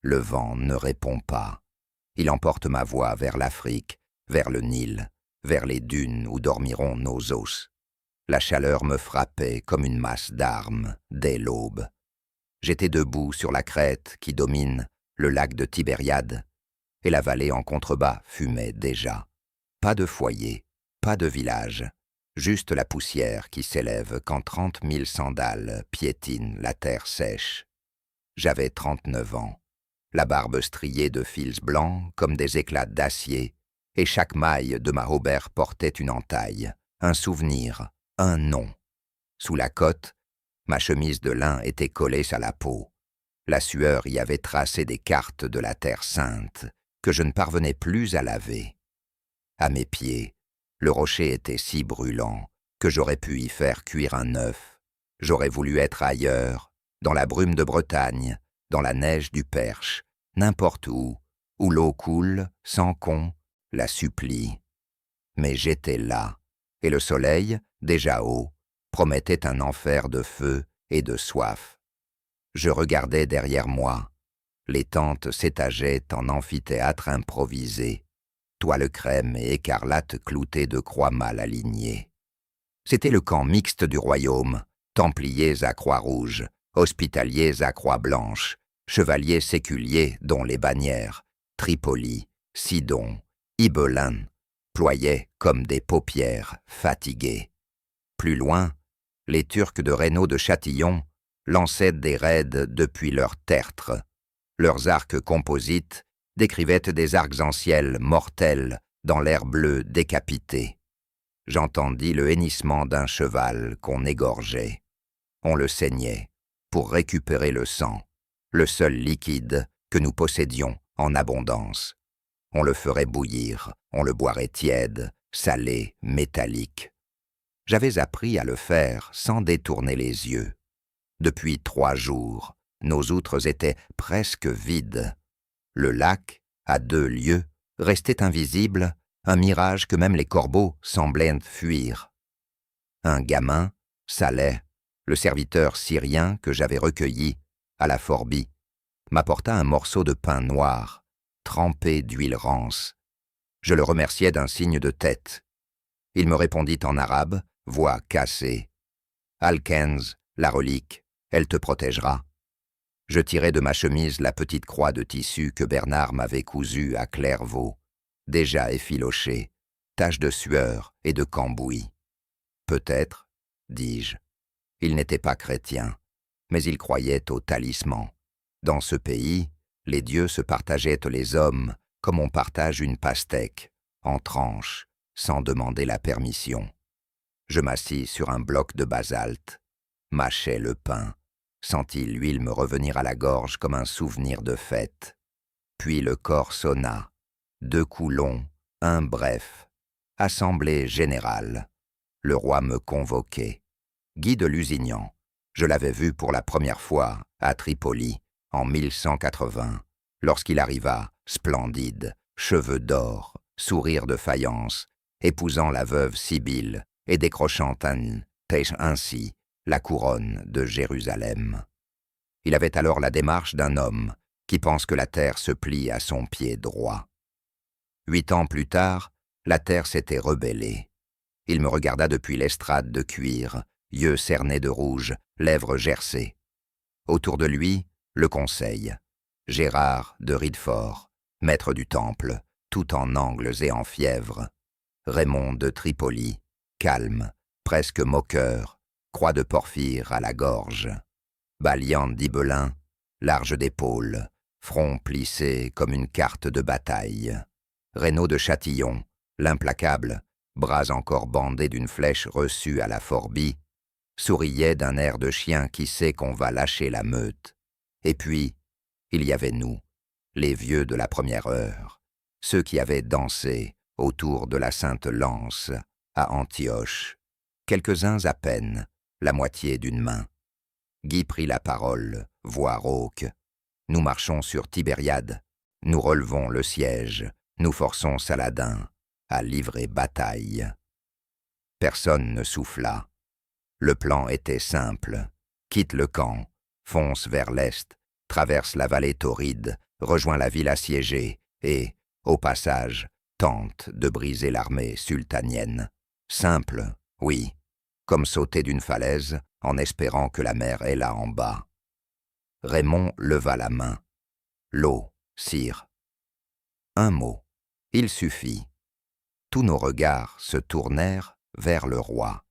Le vent ne répond pas. Il emporte ma voix vers l'Afrique, vers le Nil, vers les dunes où dormiront nos os. La chaleur me frappait comme une masse d'armes dès l'aube. J'étais debout sur la crête qui domine le lac de Tibériade, et la vallée en contrebas fumait déjà. Pas de foyer, pas de village, juste la poussière qui s'élève quand 30 000 sandales piétinent la terre sèche. J'avais 39 ans, la barbe striée de fils blancs comme des éclats d'acier, et chaque maille de ma haubert portait une entaille, un souvenir, un nom. Sous la cotte, ma chemise de lin était collée à la peau. La sueur y avait tracé des cartes de la terre sainte que je ne parvenais plus à laver. À mes pieds, le rocher était si brûlant que j'aurais pu y faire cuire un œuf. J'aurais voulu être ailleurs, dans la brume de Bretagne, dans la neige du Perche, n'importe où l'eau coule, sans qu'on la supplie. Mais j'étais là, et le soleil, déjà haut, promettait un enfer de feu et de soif. Je regardais derrière moi. Les tentes s'étageaient en amphithéâtre improvisé, toile crème et écarlate cloutées de croix mal alignées. C'était le camp mixte du royaume, templiers à croix rouge, hospitaliers à croix blanche, chevaliers séculiers dont les bannières, Tripoli, Sidon, Ibelin, ployaient comme des paupières fatiguées. Plus loin, les Turcs de Reynaud de Châtillon lançaient des raids depuis leurs tertres. Leurs arcs composites décrivaient des arcs en ciel mortels dans l'air bleu décapité. J'entendis le hennissement d'un cheval qu'on égorgeait. On le saignait pour récupérer le sang, le seul liquide que nous possédions en abondance. On le ferait bouillir, on le boirait tiède, salé, métallique. J'avais appris à le faire sans détourner les yeux. Depuis 3 jours, nos outres étaient presque vides. Le lac, à 2 lieues, restait invisible, un mirage que même les corbeaux semblaient fuir. Un gamin, Saleh, le serviteur syrien que j'avais recueilli à la Forbie, m'apporta un morceau de pain noir, trempé d'huile rance. Je le remerciai d'un signe de tête. Il me répondit en arabe, voix cassée. « Al-Kenz, la relique, elle te protégera. » Je tirai de ma chemise la petite croix de tissu que Bernard m'avait cousue à Clairvaux, déjà effilochée, tache de sueur et de cambouis. Peut-être, dis-je, il n'était pas chrétien, mais il croyait au talisman. Dans ce pays, les dieux se partageaient les hommes comme on partage une pastèque, en tranches, sans demander la permission. Je m'assis sur un bloc de basalte, mâchais le pain, sentis l'huile me revenir à la gorge comme un souvenir de fête. Puis le corps sonna. 2 coups longs, un bref. Assemblée générale. Le roi me convoquait. Guy de Lusignan. Je l'avais vu pour la première fois à Tripoli, en 1180, lorsqu'il arriva, splendide, cheveux d'or, sourire de faïence, épousant la veuve Sibylle et décrochant ainsi la couronne de Jérusalem. Il avait alors la démarche d'un homme qui pense que la terre se plie à son pied droit. 8 ans plus tard, la terre s'était rebellée. Il me regarda depuis l'estrade de cuir, yeux cernés de rouge, lèvres gercées. Autour de lui, le conseil. Gérard de Ridefort, maître du temple, tout en angles et en fièvre. Raymond de Tripoli, calme, presque moqueur, croix de porphyre à la gorge. Balian d'Ibelin, large d'épaules, front plissé comme une carte de bataille. Reynaud de Châtillon, l'implacable, bras encore bandés d'une flèche reçue à la Forbie, souriait d'un air de chien qui sait qu'on va lâcher la meute. Et puis, il y avait nous, les vieux de la première heure, ceux qui avaient dansé autour de la Sainte Lance à Antioche, quelques-uns à peine, la moitié d'une main. Guy prit la parole, voix rauque. Nous marchons sur Tibériade, nous relevons le siège, nous forçons Saladin à livrer bataille. Personne ne souffla. Le plan était simple. Quitte le camp, fonce vers l'est, traverse la vallée torride, rejoint la ville assiégée et, au passage, tente de briser l'armée sultanienne. Simple, oui, comme sauter d'une falaise en espérant que la mer est là en bas. Raymond leva la main. L'eau, sire. Un mot, il suffit. Tous nos regards se tournèrent vers le roi.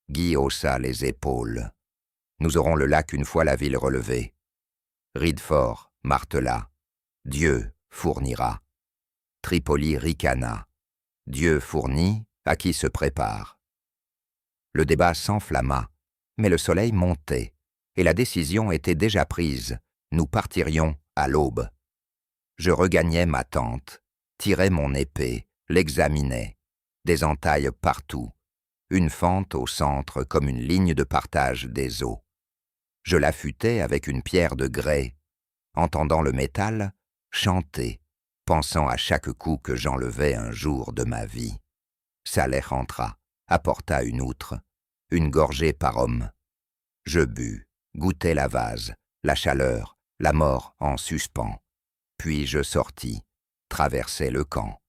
Guy haussa les épaules. Nous aurons le lac une fois la ville relevée. Ridefort martela. Dieu fournira. Tripoli ricana. Dieu fournit à qui se prépare. Le débat s'enflamma, mais le soleil montait, et la décision était déjà prise. Nous partirions à l'aube. Je regagnais ma tente, tirais mon épée, l'examinais. Des entailles partout. Une fente au centre comme une ligne de partage des eaux. Je l'affûtais avec une pierre de grès, entendant le métal chanter, pensant à chaque coup que j'enlevais un jour de ma vie. Saleh entra, apporta une outre, une gorgée par homme. Je bus, goûtai la vase, la chaleur, la mort en suspens. Puis je sortis, traversai le camp.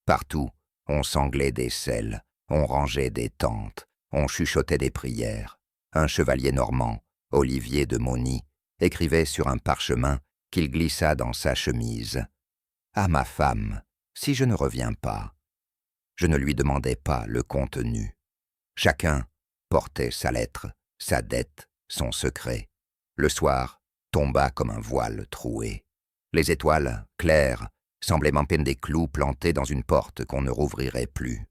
Partout, on sanglait des selles, on rangeait des tentes, on chuchotait des prières. Un chevalier normand, Olivier de Mauny, écrivait sur un parchemin qu'il glissa dans sa chemise. « À ma femme, si je ne reviens pas. » Je ne lui demandais pas le contenu. Chacun portait sa lettre, sa dette, son secret. Le soir tomba comme un voile troué. Les étoiles, claires, semblaient m'empeindre des clous plantés dans une porte qu'on ne rouvrirait plus.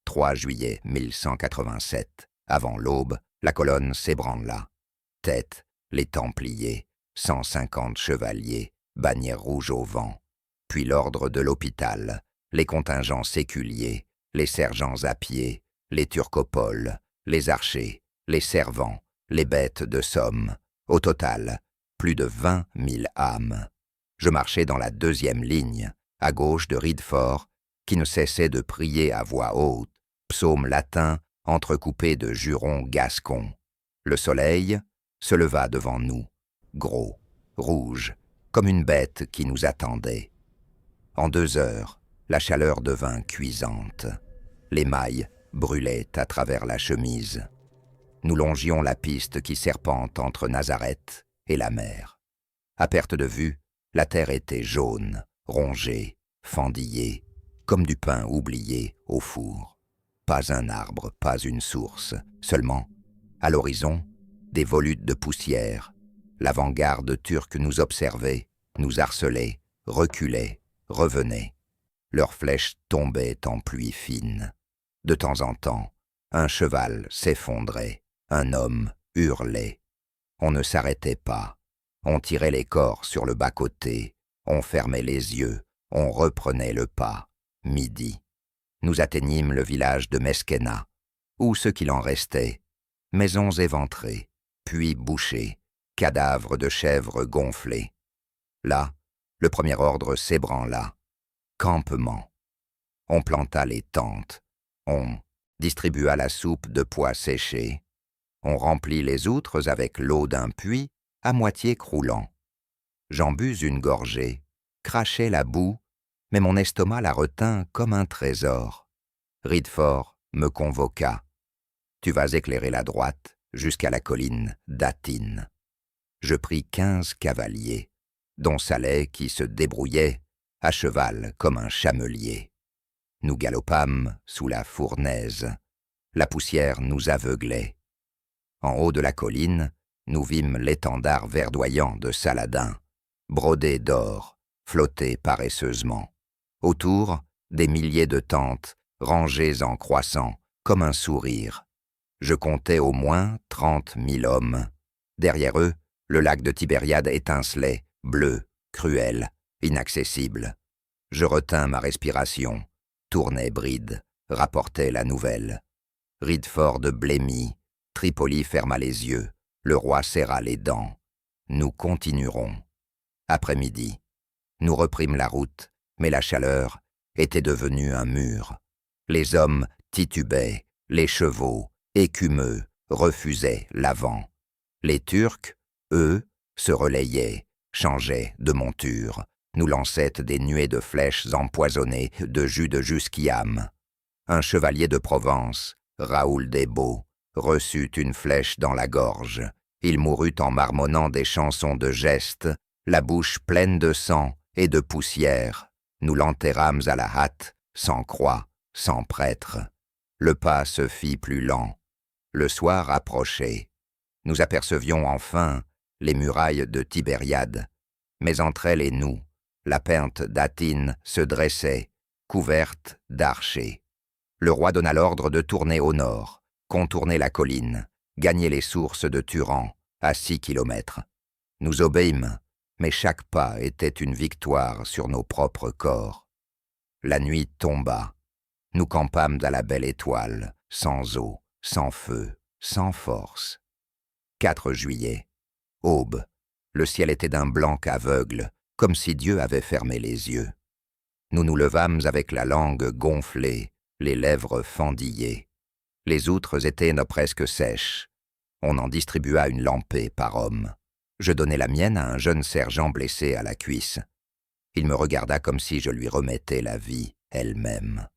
3 juillet 1187, avant l'aube, la colonne s'ébranla. Tête, les Templiers, 150 chevaliers, bannière rouge au vent. Puis l'ordre de l'hôpital, les contingents séculiers, les sergents à pied, les turcopoles, les archers, les servants, les bêtes de somme. Au total, plus de 20 000 âmes. Je marchais dans la 2e ligne, à gauche de Ridefort, qui ne cessait de prier à voix haute, psaume latin entrecoupé de jurons gascons. Le soleil se leva devant nous, gros, rouge, comme une bête qui nous attendait. En 2 heures, la chaleur devint cuisante. Les mailles brûlaient à travers la chemise. Nous longions la piste qui serpente entre Nazareth et la mer. À perte de vue, la terre était jaune, rongée, fendillée, comme du pain oublié au four. Pas un arbre, pas une source, seulement, à l'horizon, des volutes de poussière. L'avant-garde turque nous observait, nous harcelait, reculait, revenait. Leurs flèches tombaient en pluie fine. De temps en temps, un cheval s'effondrait, un homme hurlait. On ne s'arrêtait pas. On tirait les corps sur le bas-côté. On fermait les yeux. On reprenait le pas. Midi. Nous atteignîmes le village de Mesquena, ou ce qu'il en restait, maisons éventrées, puits bouchés, cadavres de chèvres gonflés. Là, le premier ordre s'ébranla. Campement. On planta les tentes. On distribua la soupe de pois séchés. On remplit les outres avec l'eau d'un puits à moitié croulant. J'en bus une gorgée, crachai la boue, mais mon estomac la retint comme un trésor. Ridford me convoqua. Tu vas éclairer la droite jusqu'à la colline d'Atine. Je pris 15 cavaliers, dont Saleh qui se débrouillait, à cheval comme un chamelier. Nous galopâmes sous la fournaise. La poussière nous aveuglait. En haut de la colline, nous vîmes l'étendard verdoyant de Saladin, brodé d'or, flotter paresseusement. Autour, des milliers de tentes, rangées en croissant, comme un sourire. Je comptais au moins 30 000 hommes. Derrière eux, le lac de Tibériade étincelait, bleu, cruel, inaccessible. Je retins ma respiration, tournai bride, rapportai la nouvelle. Ridford blêmit, Tripoli ferma les yeux, le roi serra les dents. Nous continuerons. Après-midi, nous reprîmes la route, mais la chaleur était devenue un mur. Les hommes titubaient, les chevaux, écumeux, refusaient l'avant. Les Turcs, eux, se relayaient, changeaient de monture, nous lançaient des nuées de flèches empoisonnées de jus de jusquiam. Un chevalier de Provence, Raoul des Baux, reçut une flèche dans la gorge. Il mourut en marmonnant des chansons de gestes, la bouche pleine de sang et de poussière. Nous l'enterrâmes à la hâte, sans croix, sans prêtre. Le pas se fit plus lent. Le soir approchait. Nous apercevions enfin les murailles de Tibériade. Mais entre elles et nous, la pente d'Atine se dressait, couverte d'archers. Le roi donna l'ordre de tourner au nord, contourner la colline, gagner les sources de Turan, à 6 kilomètres. Nous obéîmes, mais chaque pas était une victoire sur nos propres corps. La nuit tomba. Nous campâmes à la belle étoile, sans eau, sans feu, sans force. 4 juillet. Aube. Le ciel était d'un blanc aveugle, comme si Dieu avait fermé les yeux. Nous nous levâmes avec la langue gonflée, les lèvres fendillées. Les outres étaient presque sèches. On en distribua une lampée par homme. Je donnai la mienne à un jeune sergent blessé à la cuisse. Il me regarda comme si je lui remettais la vie elle-même.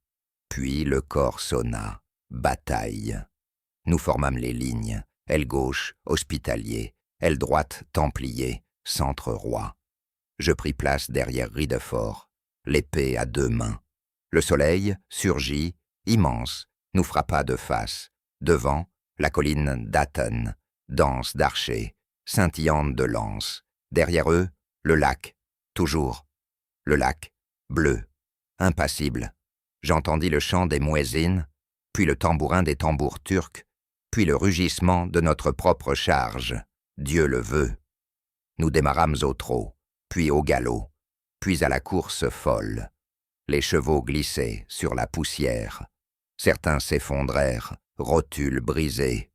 Puis le corps sonna. Bataille. Nous formâmes les lignes. Aile gauche, hospitalier. Aile droite, templier. Centre roi. Je pris place derrière Ridefort, l'épée à 2 mains. Le soleil surgit, immense, nous frappa de face. Devant, la colline d'Athènes, dense d'archers, scintillante de lances. Derrière eux, le lac, toujours. Le lac, bleu, impassible. J'entendis le chant des muezzins, puis le tambourin des tambours turcs, puis le rugissement de notre propre charge. Dieu le veut. Nous démarrâmes au trot, puis au galop, puis à la course folle. Les chevaux glissaient sur la poussière. Certains s'effondrèrent, rotules brisés.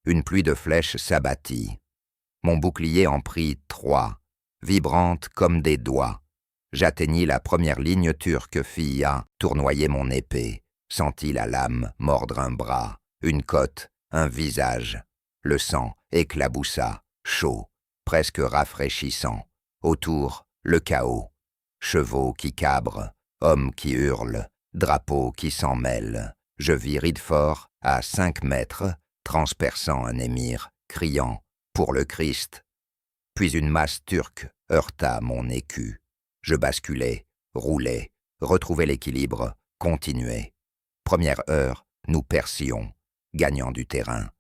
Une pluie de flèches s'abattit. Mon bouclier en prit 3, vibrantes comme des doigts. J'atteignis la première ligne turque FIA, tournoyer mon épée, sentis la lame mordre un bras, une côte, un visage. Le sang éclaboussa, chaud, presque rafraîchissant. Autour, le chaos. Chevaux qui cabrent, hommes qui hurlent, drapeaux qui s'en mêlent. Je vis Ridford à 5 mètres, transperçant un émir, criant « Pour le Christ !» Puis une masse turque heurta mon écu. Je basculais, roulais, retrouvais l'équilibre, continuais. Première heure, nous percions, gagnant du terrain,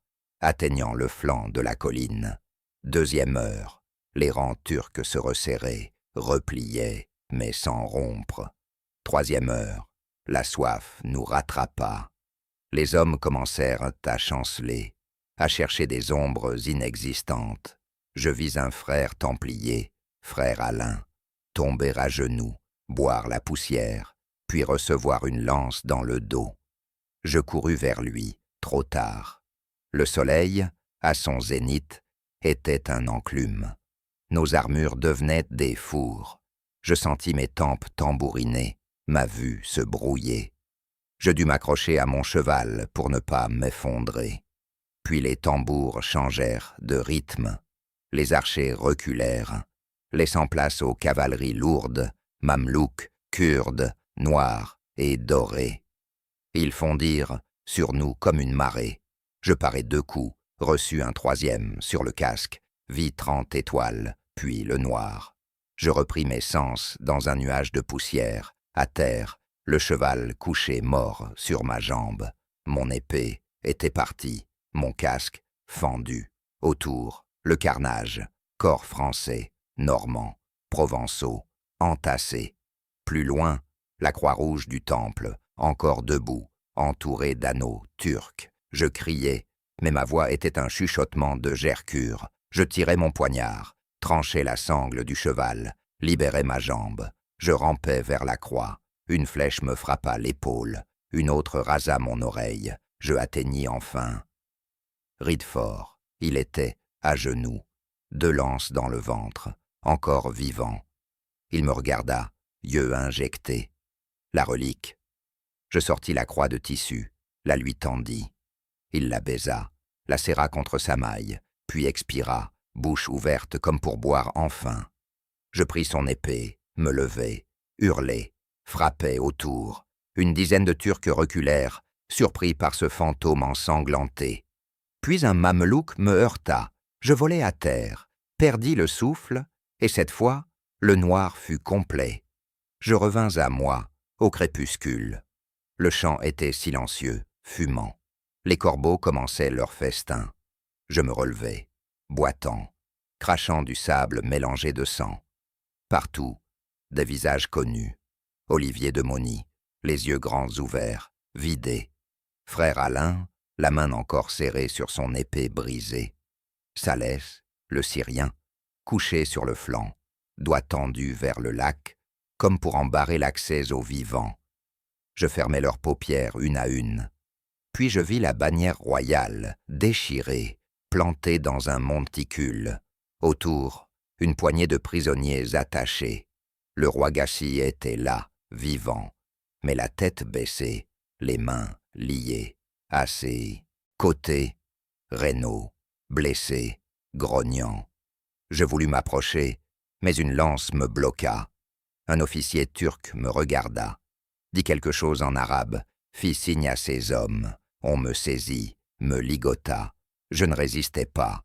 atteignant le flanc de la colline. Deuxième heure, les rangs turcs se resserraient, repliaient, mais sans rompre. Troisième heure, la soif nous rattrapa. Les hommes commencèrent à chanceler, à chercher des ombres inexistantes. Je vis un frère templier, frère Alain, tomber à genoux, boire la poussière, puis recevoir une lance dans le dos. Je courus vers lui, trop tard. Le soleil, à son zénith, était un enclume. Nos armures devenaient des fours. Je sentis mes tempes tambouriner, ma vue se brouiller. Je dus m'accrocher à mon cheval pour ne pas m'effondrer. Puis les tambours changèrent de rythme. Les archers reculèrent, laissant place aux cavaleries lourdes, mamelouks, kurdes, noirs et dorés. Ils fondirent sur nous comme une marée. Je parai 2 coups, reçus un 3e sur le casque, vis 30 étoiles, puis le noir. Je repris mes sens dans un nuage de poussière, à terre, le cheval couché mort sur ma jambe. Mon épée était partie, mon casque fendu. Autour, le carnage, corps français, normands, provençaux, entassés. Plus loin, la Croix-Rouge du Temple, encore debout, entourée d'anneaux turcs. Je criais, mais ma voix était un chuchotement de gercure. Je tirais mon poignard, tranchais la sangle du cheval, libérais ma jambe. Je rampais vers la croix. Une flèche me frappa l'épaule, une autre rasa mon oreille. Je atteignis enfin Ridefort. Il était à genoux, 2 lances dans le ventre, encore vivant. Il me regarda, yeux injectés. La relique. Je sortis la croix de tissu, la lui tendis. Il la baisa, la serra contre sa maille, puis expira, bouche ouverte comme pour boire enfin. Je pris son épée, me levai, hurlai, frappai autour. Une dizaine de Turcs reculèrent, surpris par ce fantôme ensanglanté. Puis un mamelouk me heurta. Je volai à terre, perdis le souffle, et cette fois, le noir fut complet. Je revins à moi, au crépuscule. Le champ était silencieux, fumant. Les corbeaux commençaient leur festin. Je me relevai, boitant, crachant du sable mélangé de sang. Partout, des visages connus. Olivier de Mauny, les yeux grands ouverts, vidés. Frère Alain, la main encore serrée sur son épée brisée. Salès, le Syrien, couché sur le flanc, doigts tendus vers le lac, comme pour en barrer l'accès aux vivants. Je fermai leurs paupières une à une. Puis je vis la bannière royale, déchirée, plantée dans un monticule. Autour, une poignée de prisonniers attachés. Le roi Gassi était là, vivant, mais la tête baissée, les mains liées, à ses côtés, Renaud, blessé, grognant. Je voulus m'approcher, mais une lance me bloqua. Un officier turc me regarda, dit quelque chose en arabe, fit signe à ses hommes. On me saisit, me ligota. Je ne résistais pas.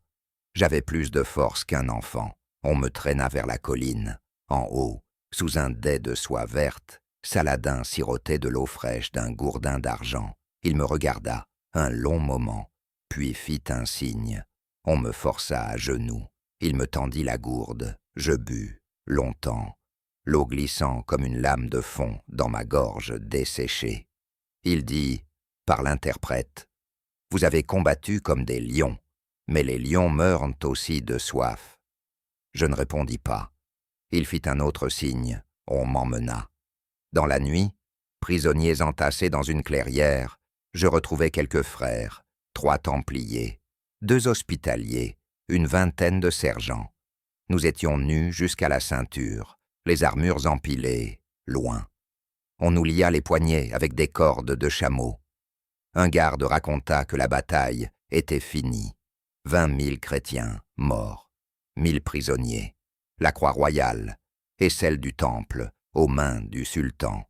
J'avais plus de force qu'un enfant. On me traîna vers la colline. En haut, sous un dais de soie verte, Saladin sirotait de l'eau fraîche d'un gourdin d'argent. Il me regarda un long moment, puis fit un signe. On me força à genoux. Il me tendit la gourde. Je bus, longtemps, l'eau glissant comme une lame de fond dans ma gorge desséchée. Il dit, par l'interprète, « Vous avez combattu comme des lions, mais les lions meurent aussi de soif. » Je ne répondis pas. Il fit un autre signe, on m'emmena. Dans la nuit, prisonniers entassés dans une clairière, je retrouvai quelques frères, 3 templiers, 2 hospitaliers, une vingtaine de sergents. Nous étions nus jusqu'à la ceinture, les armures empilées, loin. On nous lia les poignets avec des cordes de chameau. Un garde raconta que la bataille était finie. 20 000 chrétiens morts, 1000 prisonniers, la croix royale et celle du temple aux mains du sultan.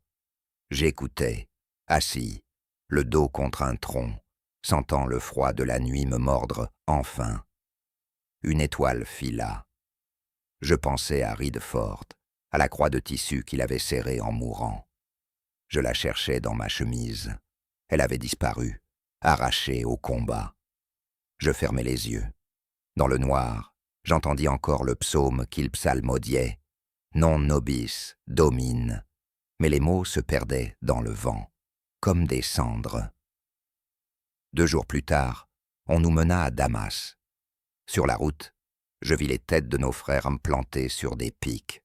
J'écoutais, assis, le dos contre un tronc, sentant le froid de la nuit me mordre enfin. Une étoile fila. Je pensais à Ridefort, à la croix de tissu qu'il avait serrée en mourant. Je la cherchais dans ma chemise. Elle avait disparu, arrachée au combat. Je fermai les yeux. Dans le noir, j'entendis encore le psaume qu'il psalmodiait, « Non nobis, domine », mais les mots se perdaient dans le vent, comme des cendres. 2 jours plus tard, on nous mena à Damas. Sur la route, Je vis les têtes de nos frères plantées sur des pics.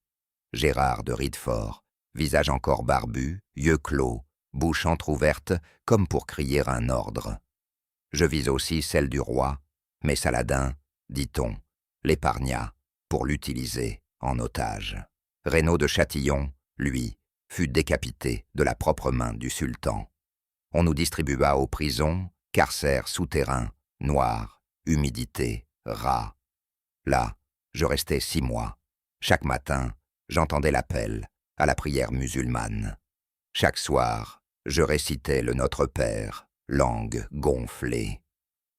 Gérard de Ridefort, visage encore barbu, yeux clos, bouche entr'ouverte, comme pour crier un ordre. Je vis aussi celle du roi, mais Saladin, dit-on, l'épargna pour l'utiliser en otage. Reynaud de Châtillon, lui, fut décapité de la propre main du sultan. On nous distribua aux prisons, carcères souterrains, noirs, humidité, rats. Là, je restai 6 mois. Chaque matin, j'entendais l'appel à la prière musulmane. Chaque soir, je récitais le Notre Père, langue gonflée.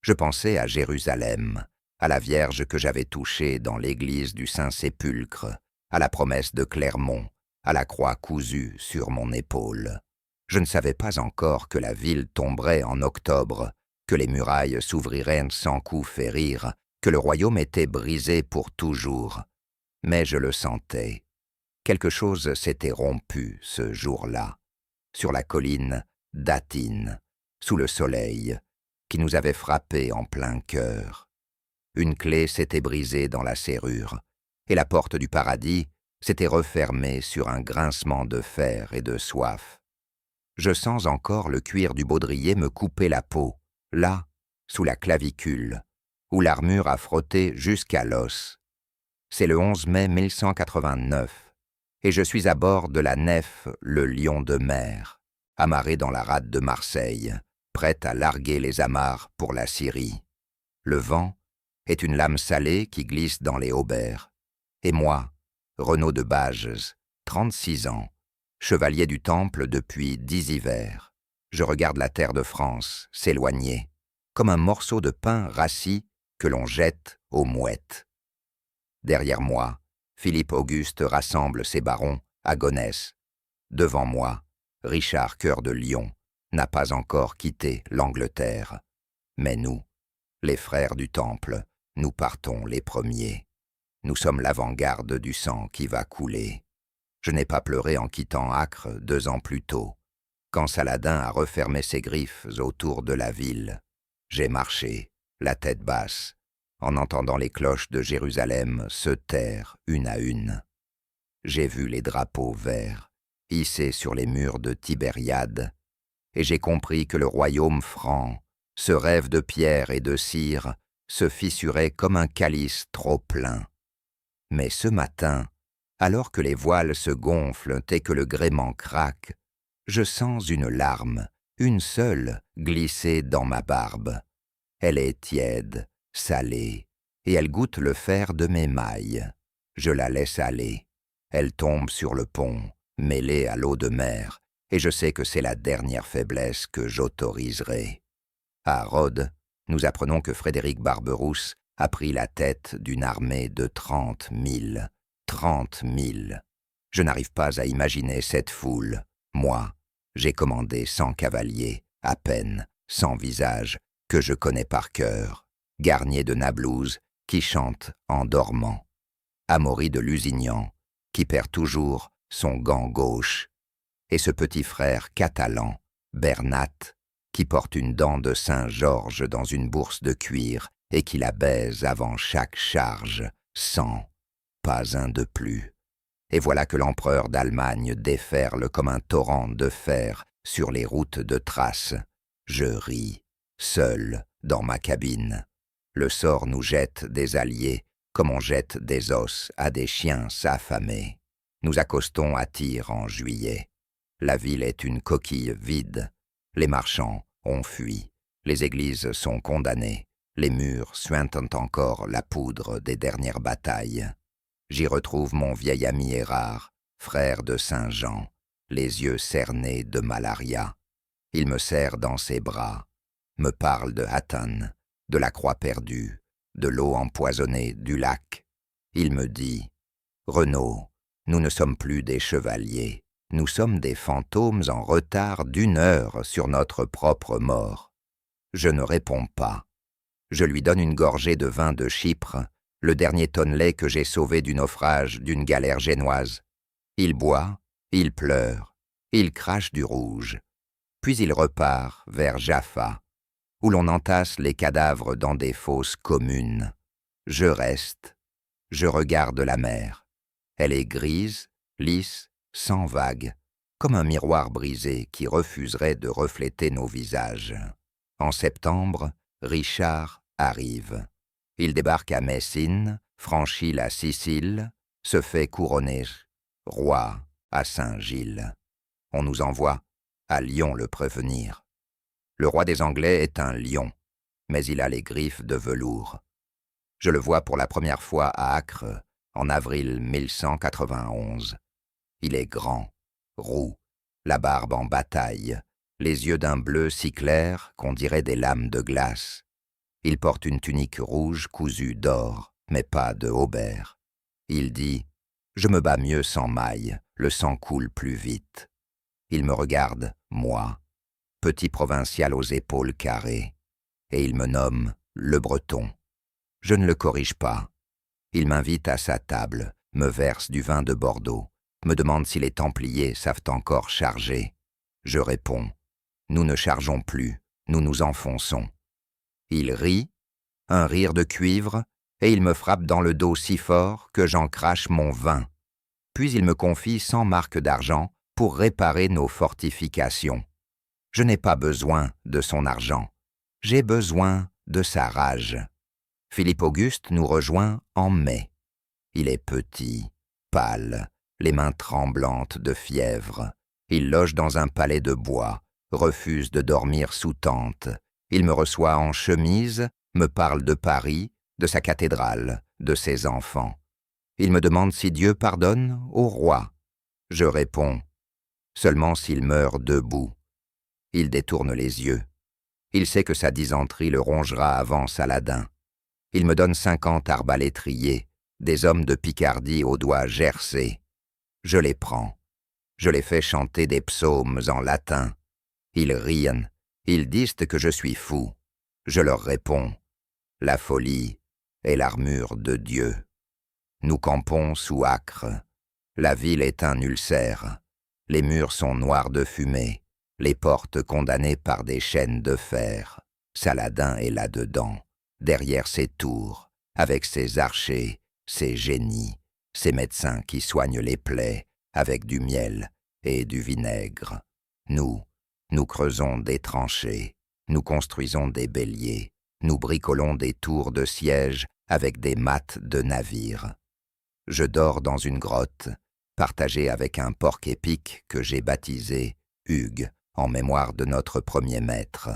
Je pensais à Jérusalem, à la Vierge que j'avais touchée dans l'église du Saint-Sépulcre, à la promesse de Clermont, à la croix cousue sur mon épaule. Je ne savais pas encore que la ville tomberait en octobre, que les murailles s'ouvriraient sans coup férir, que le royaume était brisé pour toujours. Mais je le sentais. Quelque chose s'était rompu ce jour-là, sur la colline d'Atine, sous le soleil, qui nous avait frappés en plein cœur. Une clé s'était brisée dans la serrure, et la porte du paradis s'était refermée sur un grincement de fer et de soif. Je sens encore le cuir du baudrier me couper la peau, là, sous la clavicule, où l'armure a frotté jusqu'à l'os. C'est le 11 mai 1189, et je suis à bord de la nef Le Lion de Mer, amarré dans la rade de Marseille, prête à larguer les amarres pour la Syrie. Le vent est une lame salée qui glisse dans les haubers. Et moi, Renaud de Bages, 36 ans, chevalier du Temple depuis 10 hivers, je regarde la terre de France s'éloigner, comme un morceau de pain rassis que l'on jette aux mouettes. Derrière moi, Philippe Auguste rassemble ses barons à Gonesse. Devant moi, Richard Cœur de Lion n'a pas encore quitté l'Angleterre. Mais nous, les frères du Temple, nous partons les premiers. Nous sommes l'avant-garde du sang qui va couler. Je n'ai pas pleuré en quittant Acre 2 ans plus tôt, quand Saladin a refermé ses griffes autour de la ville. J'ai marché, la tête basse, en entendant les cloches de Jérusalem se taire une à une. J'ai vu les drapeaux verts hissés sur les murs de Tibériade, et j'ai compris que le royaume franc, ce rêve de pierre et de cire, se fissurait comme un calice trop plein. Mais ce matin, alors que les voiles se gonflent et que le gréement craque, je sens une larme, une seule, glisser dans ma barbe. Elle est tiède, salée, et elle goûte le fer de mes mailles. Je la laisse aller. Elle tombe sur le pont, mêlée à l'eau de mer, et je sais que c'est la dernière faiblesse que j'autoriserai. À Rhodes, nous apprenons que Frédéric Barberousse a pris la tête d'une armée de 30 000. 30 000. Je n'arrive pas à imaginer cette foule. Moi, j'ai commandé 100 cavaliers, à peine, sans visage, que je connais par cœur. Garnier de Nablouse, qui chante en dormant. Amaury de Lusignan, qui perd toujours son gant gauche. Et ce petit frère catalan, Bernat, qui porte une dent de Saint-Georges dans une bourse de cuir et qui la baise avant chaque charge, sans, pas un de plus. Et voilà que l'empereur d'Allemagne déferle comme un torrent de fer sur les routes de Thrace. Je ris, seul, dans ma cabine. Le sort nous jette des alliés comme on jette des os à des chiens affamés. Nous accostons à Tyr en juillet. La ville est une coquille vide. Les marchands ont fui. Les églises sont condamnées. Les murs suintent encore la poudre des dernières batailles. J'y retrouve mon vieil ami Érard, frère de Saint-Jean, les yeux cernés de malaria. Il me serre dans ses bras, me parle de Hatton, de la croix perdue, de l'eau empoisonnée du lac. Il me dit « Renaud, nous ne sommes plus des chevaliers, nous sommes des fantômes en retard d'1 heure sur notre propre mort. » Je ne réponds pas. Je lui donne une gorgée de vin de Chypre, le dernier tonnelet que j'ai sauvé du naufrage d'une galère génoise. Il boit, il pleure, il crache du rouge. Puis il repart vers Jaffa, où l'on entasse les cadavres dans des fosses communes. Je reste, Je regarde la mer. Elle est grise, lisse, sans vagues, comme un miroir brisé qui refuserait de refléter nos visages. En septembre, Richard arrive. Il débarque à Messine, franchit la Sicile, se fait couronner roi à Saint-Gilles. On nous envoie à Lyon le prévenir. Le roi des Anglais est un lion, mais il a les griffes de velours. Je le vois pour la première fois à Acre, en avril 1191. Il est grand, roux, la barbe en bataille, les yeux d'un bleu si clair qu'on dirait des lames de glace. Il porte une tunique rouge cousue d'or, mais pas de haubert. Il dit « Je me bats mieux sans mailles, le sang coule plus vite. » Il me regarde, moi, petit provincial aux épaules carrées, et il me nomme le Breton. Je ne le corrige pas. Il m'invite à sa table, me verse du vin de Bordeaux, me demande si les Templiers savent encore charger. Je réponds « Nous ne chargeons plus, nous nous enfonçons. » Il rit, un rire de cuivre, et il me frappe dans le dos si fort que j'en crache mon vin. Puis il me confie 100 marcs d'argent pour réparer nos fortifications. Je n'ai pas besoin de son argent, j'ai besoin de sa rage. Philippe Auguste nous rejoint en mai. Il est petit, pâle, les mains tremblantes de fièvre. Il loge dans un palais de bois, refuse de dormir sous tente. Il me reçoit en chemise, me parle de Paris, de sa cathédrale, de ses enfants. Il me demande si Dieu pardonne au roi. Je réponds « Seulement s'il meurt debout ». Il détourne les yeux. Il sait que sa dysenterie le rongera avant Saladin. Il me donne 50 arbalétriers, des hommes de Picardie aux doigts gercés. Je les prends. Je les fais chanter des psaumes en latin. Ils rient. Ils disent que je suis fou. Je leur réponds « La folie est l'armure de Dieu ». Nous campons sous Acre. La ville est un ulcère. Les murs sont noirs de fumée. Les portes condamnées par des chaînes de fer. Saladin est là-dedans, derrière ses tours, avec ses archers, ses génies, ses médecins qui soignent les plaies avec du miel et du vinaigre. Nous creusons des tranchées, nous construisons des béliers, nous bricolons des tours de siège avec des mattes de navires. Je dors dans une grotte, partagée avec un porc-épic que j'ai baptisé Hugues, en mémoire de notre premier maître.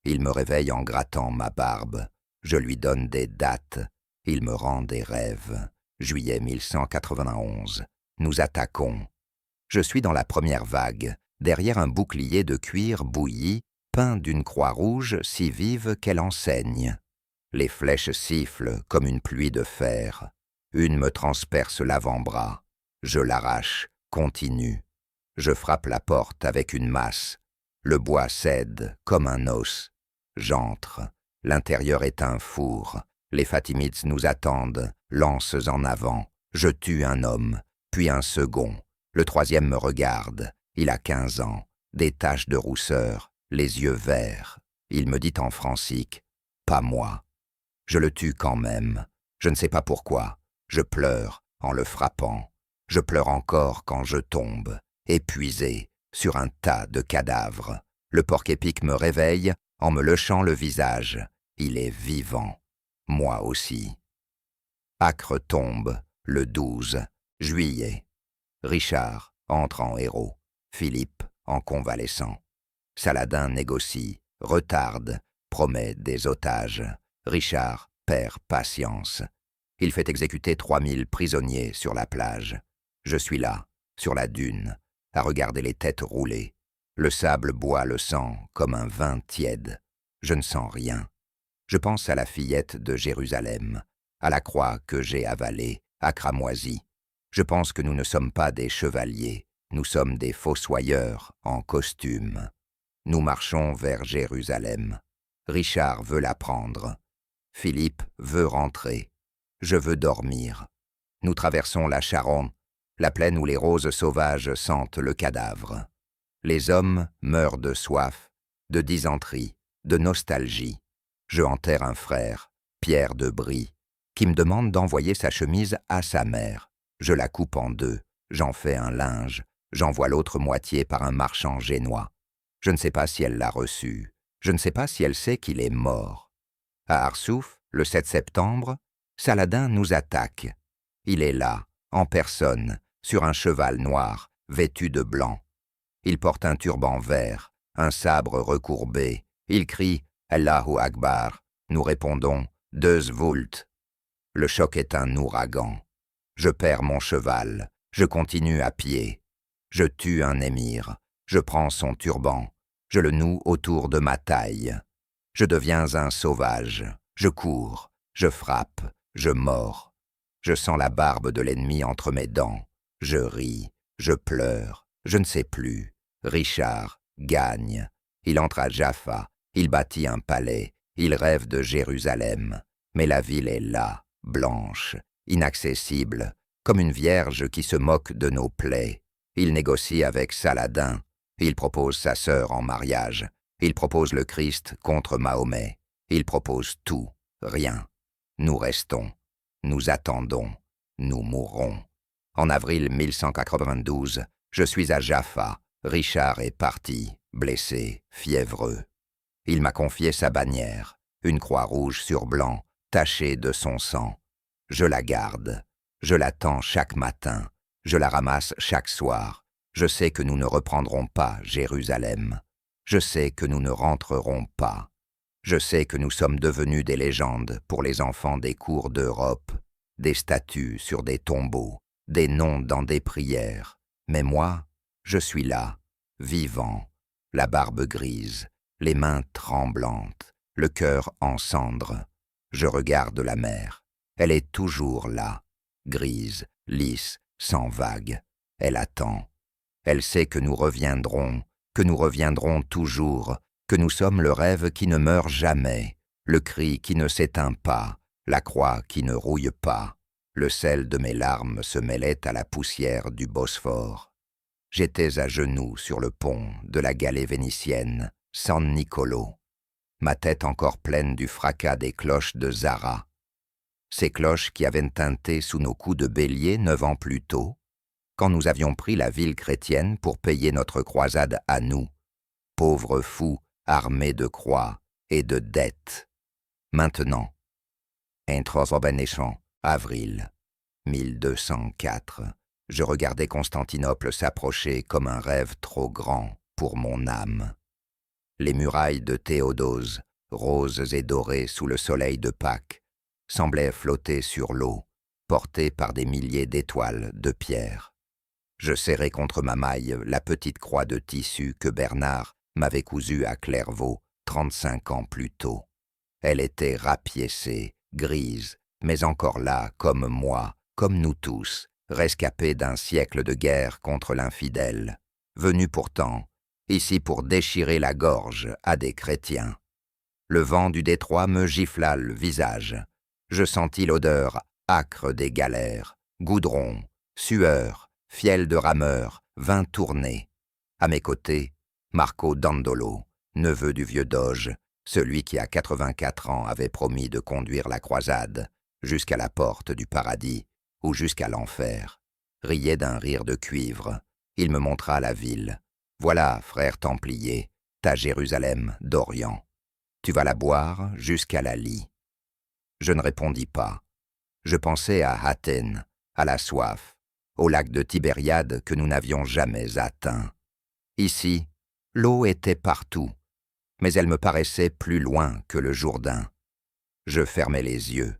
Il me réveille en grattant ma barbe, je lui donne des dates, il me rend des rêves. Juillet 1191, nous attaquons. Je suis dans la première vague, derrière un bouclier de cuir bouilli, peint d'une croix rouge si vive qu'elle enseigne. Les flèches sifflent comme une pluie de fer. Une me transperce l'avant-bras. Je l'arrache, continue. Je frappe la porte avec une masse. Le bois cède comme un os. J'entre. L'intérieur est un four. Les Fatimides nous attendent, lances en avant. Je tue un homme, puis un second. Le troisième me regarde. Il a 15 ans, des taches de rousseur, les yeux verts. Il me dit en francique, « Pas moi ». Je le tue quand même. Je ne sais pas pourquoi. Je pleure en le frappant. Je pleure encore quand je tombe, épuisé, sur un tas de cadavres. Le porc-épic me réveille en me lechant le visage. Il est vivant. Moi aussi. Acre tombe, le 12 juillet. Richard entre en héros. Philippe en convalescent. Saladin négocie, retarde, promet des otages. Richard perd patience. Il fait exécuter 3000 prisonniers sur la plage. Je suis là, sur la dune, à regarder les têtes rouler. Le sable boit le sang comme un vin tiède. Je ne sens rien. Je pense à la fillette de Jérusalem, à la croix que j'ai avalée, à cramoisie. Je pense que nous ne sommes pas des chevaliers, nous sommes des fossoyeurs en costume. Nous marchons vers Jérusalem. Richard veut la prendre. Philippe veut rentrer. Je veux dormir. Nous traversons la Charonne, la plaine où les roses sauvages sentent le cadavre. Les hommes meurent de soif, de dysenterie, de nostalgie. Je enterre un frère, Pierre de Brie. qui me demande d'envoyer sa chemise à sa mère. Je la coupe en deux, j'en fais un linge, j'envoie l'autre moitié par un marchand génois. Je ne sais pas si elle l'a reçu, je ne sais pas si elle sait qu'il est mort. À Arsouf, le 7 septembre, Saladin nous attaque. Il est là, en personne, sur un cheval noir, vêtu de blanc. Il porte un turban vert, un sabre recourbé. Il crie « Allahu Akbar ». Nous répondons « Deus vult ». Le choc est un ouragan. Je perds mon cheval, je continue à pied. Je tue un émir, je prends son turban, je le noue autour de ma taille. Je deviens un sauvage, je cours, je frappe, je mords. Je sens la barbe de l'ennemi entre mes dents. Je ris, je pleure, je ne sais plus. Richard gagne. Il entre à Jaffa, il bâtit un palais, il rêve de Jérusalem. Mais la ville est là, blanche, inaccessible, comme une vierge qui se moque de nos plaies. Il négocie avec Saladin, il propose sa sœur en mariage, il propose le Christ contre Mahomet, il propose tout, rien. Nous restons, nous attendons, nous mourrons. En avril 1192, je suis à Jaffa, Richard est parti, blessé, fiévreux. Il m'a confié sa bannière, une croix rouge sur blanc, tachée de son sang. Je la garde, je l'attends chaque matin, je la ramasse chaque soir. Je sais que nous ne reprendrons pas Jérusalem. Je sais que nous ne rentrerons pas. Je sais que nous sommes devenus des légendes pour les enfants des cours d'Europe, des statues sur des tombeaux, des noms dans des prières. Mais moi, je suis là, vivant, la barbe grise, les mains tremblantes, le cœur en cendres. Je regarde la mer. Elle est toujours là, grise, lisse, sans vagues. Elle attend. Elle sait que nous reviendrons toujours, que nous sommes le rêve qui ne meurt jamais, le cri qui ne s'éteint pas, la croix qui ne rouille pas. Le sel de mes larmes se mêlait à la poussière du Bosphore. J'étais à genoux sur le pont de la galée vénitienne, San Nicolo, ma tête encore pleine du fracas des cloches de Zara. Ces cloches qui avaient tinté sous nos coups de bélier 9 ans plus tôt, quand nous avions pris la ville chrétienne pour payer notre croisade à nous, pauvres fous armés de croix et de dettes. Maintenant, avril 1204, je regardais Constantinople s'approcher comme un rêve trop grand pour mon âme. Les murailles de Théodose, roses et dorées sous le soleil de Pâques, semblaient flotter sur l'eau, portées par des milliers d'étoiles de pierre. Je serrais contre ma maille la petite croix de tissu que Bernard m'avait cousue à Clairvaux 35 ans plus tôt. Elle était rapiécée, grise, mais encore là, comme moi, comme nous tous, rescapés d'un siècle de guerre contre l'infidèle, venus pourtant, ici pour déchirer la gorge à des chrétiens. Le vent du détroit me gifla le visage. Je sentis l'odeur âcre des galères, goudron, sueur, fiel de rameur, vin tourné. À mes côtés, Marco Dandolo, neveu du vieux doge, celui qui à 84 ans avait promis de conduire la croisade jusqu'à la porte du paradis ou jusqu'à l'enfer, riait d'un rire de cuivre. Il me montra la ville. Voilà, frère templier, ta Jérusalem d'Orient. Tu vas la boire jusqu'à la lie. Je ne répondis pas. Je pensais à Athènes, à la soif, au lac de Tibériade que nous n'avions jamais atteint. Ici, l'eau était partout, mais elle me paraissait plus loin que le Jourdain. Je fermai les yeux.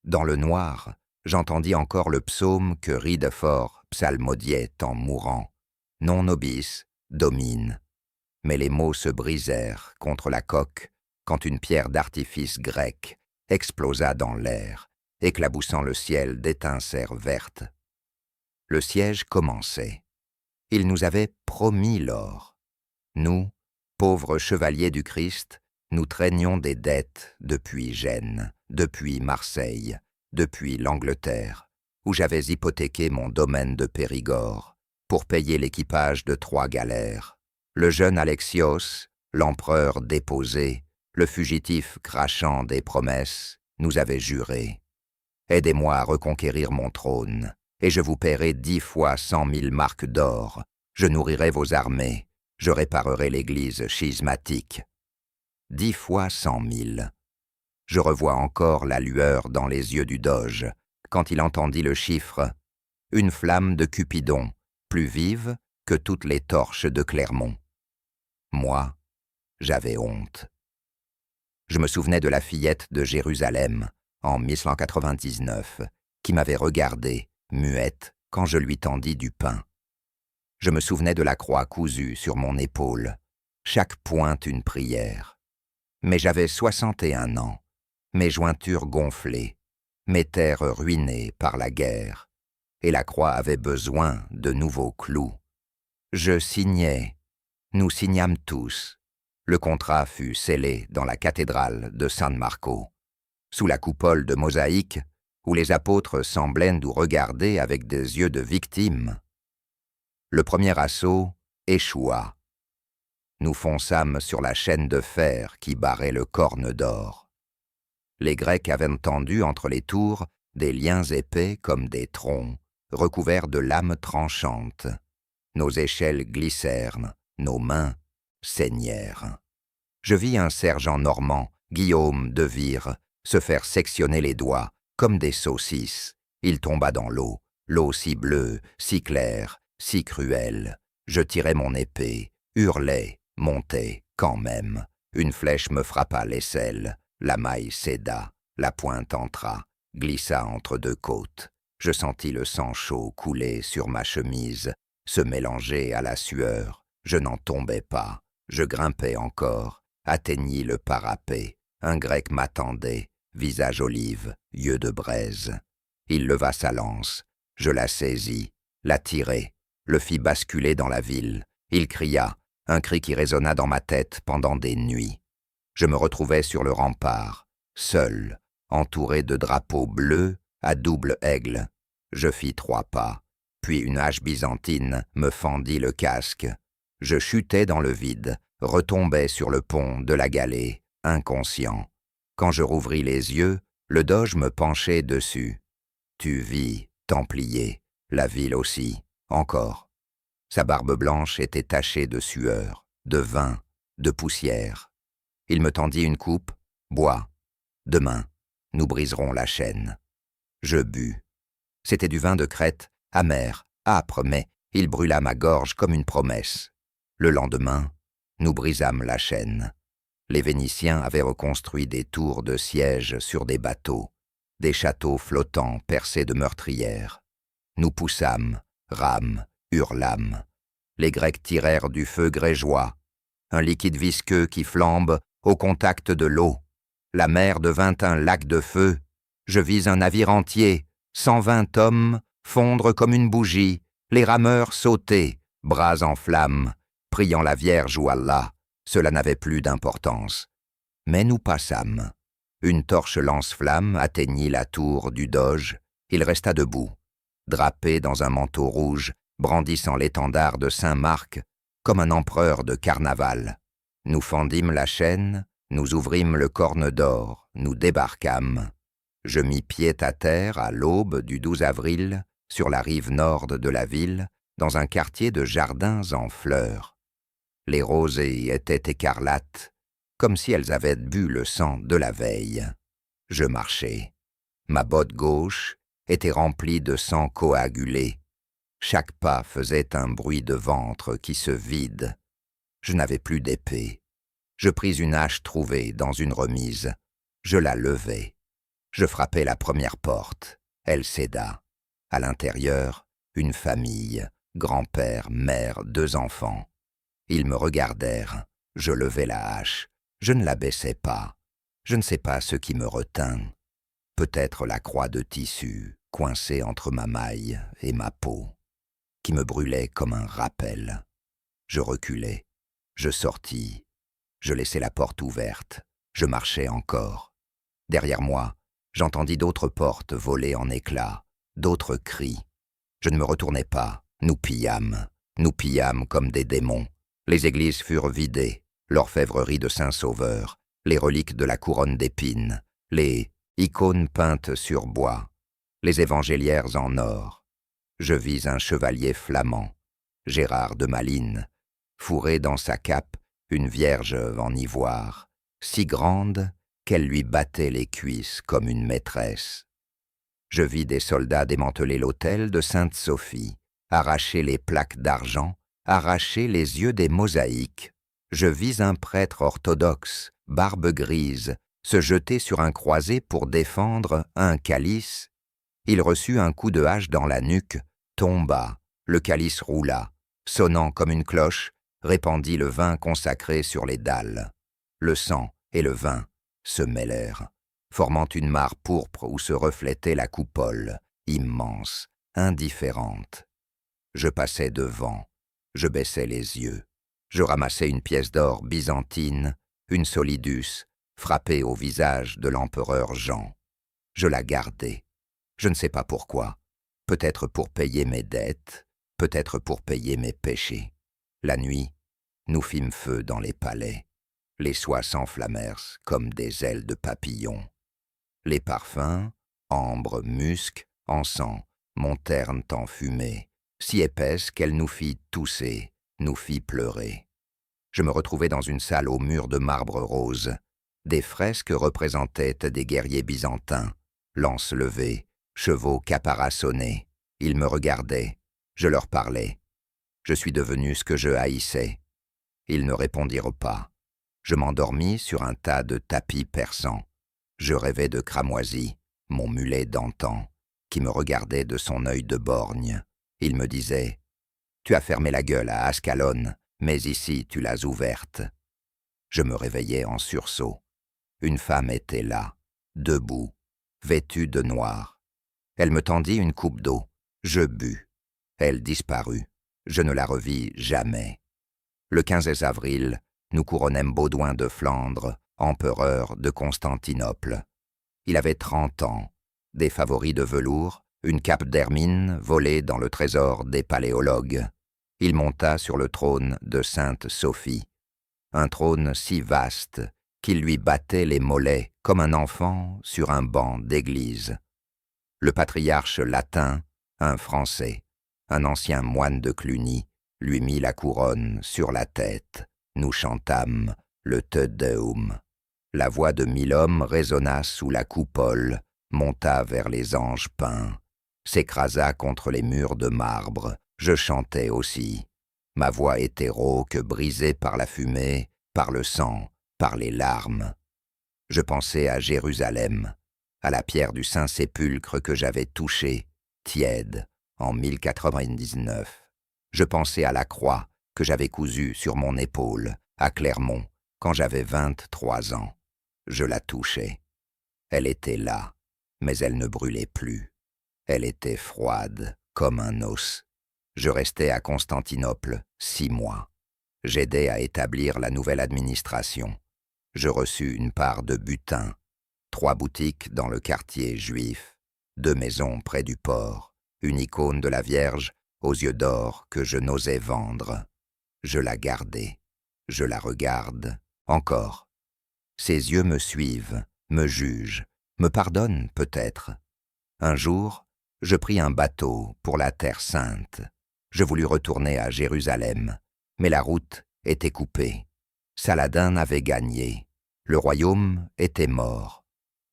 Dans le noir, j'entendis encore le psaume que Ridefort psalmodiait en mourant. Non nobis, domine. Mais les mots se brisèrent contre la coque quand une pierre d'artifice grecque explosa dans l'air, éclaboussant le ciel d'étincelles vertes. Le siège commençait. Il nous avait promis l'or. Nous, pauvres chevaliers du Christ, nous traînions des dettes depuis Gênes, depuis Marseille, depuis l'Angleterre, où j'avais hypothéqué mon domaine de Périgord pour payer l'équipage de 3 galères. Le jeune Alexios, l'empereur déposé, le fugitif crachant des promesses, nous avait juré. Aidez-moi à reconquérir mon trône, et je vous paierai 10 fois 100 000 marques d'or. Je nourrirai vos armées, je réparerai l'église schismatique. 10 fois 100 000. Je revois encore la lueur dans les yeux du doge, quand il entendit le chiffre, une flamme de Cupidon, plus vive que toutes les torches de Clermont. Moi, j'avais honte. Je me souvenais de la fillette de Jérusalem, en 1199, qui m'avait regardé, muette, quand je lui tendis du pain. Je me souvenais de la croix cousue sur mon épaule, chaque pointe une prière. Mais j'avais 61 ans, mes jointures gonflées, mes terres ruinées par la guerre, et la croix avait besoin de nouveaux clous. Je signai, nous signâmes tous. Le contrat fut scellé dans la cathédrale de San Marco, sous la coupole de mosaïque où les apôtres semblaient nous regarder avec des yeux de victimes. Le premier assaut échoua. Nous fonçâmes sur la chaîne de fer qui barrait le Corne d'Or. Les Grecs avaient tendu entre les tours des liens épais comme des troncs, recouverts de lames tranchantes. Nos échelles glissèrent, nos mains saignèrent. Je vis un sergent normand, Guillaume de Vire, se faire sectionner les doigts comme des saucisses. Il tomba dans l'eau si bleue, si claire, si cruelle. Je tirai mon épée, hurlai, montai, quand même. Une flèche me frappa l'aisselle, la maille céda, la pointe entra, glissa entre deux côtes. Je sentis le sang chaud couler sur ma chemise, se mélanger à la sueur. Je n'en tombais pas, je grimpai encore, atteignis le parapet. Un Grec m'attendait, visage olive, yeux de braise. Il leva sa lance, je la saisis, la tirai, le fis basculer dans la ville. Il cria, un cri qui résonna dans ma tête pendant des nuits. Je me retrouvais sur le rempart, seul, entouré de drapeaux bleus à double aigle. Je fis 3 pas, puis une hache byzantine me fendit le casque. Je chutai dans le vide, retombais sur le pont de la Galée, inconscient. Quand je rouvris les yeux, le doge me penchait dessus. Tu vis, Templier, la ville aussi, encore. Sa barbe blanche était tachée de sueur, de vin, de poussière. Il me tendit une coupe, bois. Demain, nous briserons la chaîne. Je bus. C'était du vin de Crète, amer, âpre, mais il brûla ma gorge comme une promesse. Le lendemain, nous brisâmes la chaîne. Les Vénitiens avaient reconstruit des tours de siège sur des bateaux, des châteaux flottants percés de meurtrières. Nous poussâmes, râmes, hurlâmes. Les Grecs tirèrent du feu grégeois, un liquide visqueux qui flambe au contact de l'eau. La mer devint un lac de feu. Je vis un navire entier, 120 hommes, fondre comme une bougie, les rameurs sauter, bras en flammes, priant la Vierge ou Allah. Cela n'avait plus d'importance. Mais nous passâmes. Une torche lance-flamme atteignit la tour du doge. Il resta debout, drapé dans un manteau rouge, brandissant l'étendard de Saint-Marc, comme un empereur de carnaval. Nous fendîmes la chaîne, nous ouvrîmes le Corne d'Or, nous débarquâmes. Je mis pied à terre à l'aube du 12 avril, sur la rive nord de la ville, dans un quartier de jardins en fleurs. Les rosées étaient écarlates, comme si elles avaient bu le sang de la veille. Je marchais. Ma botte gauche était remplie de sang coagulé. Chaque pas faisait un bruit de ventre qui se vide. Je n'avais plus d'épée. Je pris une hache trouvée dans une remise. Je la levai. Je frappai la première porte. Elle céda. À l'intérieur, une famille, grand-père, mère, 2 enfants. Ils me regardèrent. Je levai la hache. Je ne la baissai pas. Je ne sais pas ce qui me retint. Peut-être la croix de tissu, coincée entre ma maille et ma peau, qui me brûlait comme un rappel. Je reculai. Je sortis. Je laissai la porte ouverte. Je marchai encore. Derrière moi, j'entendis d'autres portes voler en éclats, d'autres cris. Je ne me retournai pas. Nous pillâmes comme des démons. Les églises furent vidées, l'orfèvrerie de Saint-Sauveur, les reliques de la couronne d'épines, les icônes peintes sur bois, les évangéliaires en or. Je vis un chevalier flamand, Gérard de Malines, fourré dans sa cape une vierge en ivoire, si grande qu'elle lui battait les cuisses comme une maîtresse. Je vis des soldats démanteler l'autel de Sainte-Sophie, arracher les plaques d'argent, arracher les yeux des mosaïques. Je vis un prêtre orthodoxe, barbe grise, se jeter sur un croisé pour défendre un calice. Il reçut un coup de hache dans la nuque, tomba, le calice roula, sonnant comme une cloche, répandit le vin consacré sur les dalles. Le sang et le vin se mêlèrent, formant une mare pourpre où se reflétait la coupole, immense, indifférente. Je passais devant, je baissais les yeux, je ramassais une pièce d'or byzantine, une solidus, frappée au visage de l'empereur Jean. Je la gardais, je ne sais pas pourquoi, peut-être pour payer mes dettes, peut-être pour payer mes péchés. La nuit, nous fîmes feu dans les palais. Les soies s'enflammèrent comme des ailes de papillons. Les parfums, ambre, musc, encens, montèrent en fumée, si épaisse qu'elle nous fit tousser, nous fit pleurer. Je me retrouvai dans une salle aux murs de marbre rose. Des fresques représentaient des guerriers byzantins, lances levées, chevaux caparaçonnés. Ils me regardaient, je leur parlais. Je suis devenu ce que je haïssais. Ils ne répondirent pas. Je m'endormis sur un tas de tapis persans. Je rêvais de Cramoisi, mon mulet d'antan, qui me regardait de son œil de borgne. Il me disait « Tu as fermé la gueule à Ascalon, mais ici tu l'as ouverte. » Je me réveillais en sursaut. Une femme était là, debout, vêtue de noir. Elle me tendit une coupe d'eau. Je bus. Elle disparut. Je ne la revis jamais. Le 15 avril, nous couronnâmes Baudouin de Flandre, empereur de Constantinople. Il avait 30 ans, des favoris de velours, une cape d'hermine volée dans le trésor des paléologues. Il monta sur le trône de Sainte-Sophie, un trône si vaste qu'il lui battait les mollets comme un enfant sur un banc d'église. Le patriarche latin, un Français, un ancien moine de Cluny, lui mit la couronne sur la tête. Nous chantâmes le Te Deum. La voix de 1000 hommes résonna sous la coupole, monta vers les anges peints, s'écrasa contre les murs de marbre. Je chantais aussi. Ma voix était rauque, brisée par la fumée, par le sang, par les larmes. Je pensais à Jérusalem, à la pierre du Saint-Sépulcre que j'avais touchée, tiède, en 1099. Je pensais à la croix que j'avais cousue sur mon épaule, à Clermont, quand j'avais 23 ans. Je la touchais. Elle était là, mais elle ne brûlait plus. Elle était froide, comme un os. Je restais à Constantinople 6 mois. J'aidais à établir la nouvelle administration. Je reçus une part de butin, 3 boutiques dans le quartier juif, 2 maisons près du port, une icône de la Vierge aux yeux d'or que je n'osais vendre. Je la gardais, je la regarde, encore. Ses yeux me suivent, me jugent, me pardonnent peut-être. Un jour, je pris un bateau pour la Terre Sainte. Je voulus retourner à Jérusalem, mais la route était coupée. Saladin avait gagné. Le royaume était mort.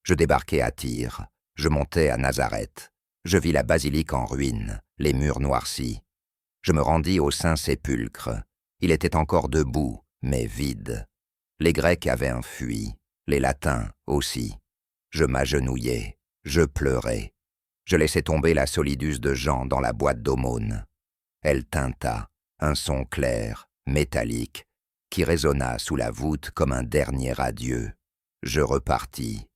Je débarquai à Tyr, je montai à Nazareth. Je vis la basilique en ruine, les murs noircis. Je me rendis au Saint-Sépulcre. Il était encore debout, mais vide. Les Grecs avaient fui, les Latins aussi. Je m'agenouillai, je pleurais. Je laissai tomber la solidus de Jean dans la boîte d'aumône. Elle tinta, un son clair, métallique, qui résonna sous la voûte comme un dernier adieu. Je repartis.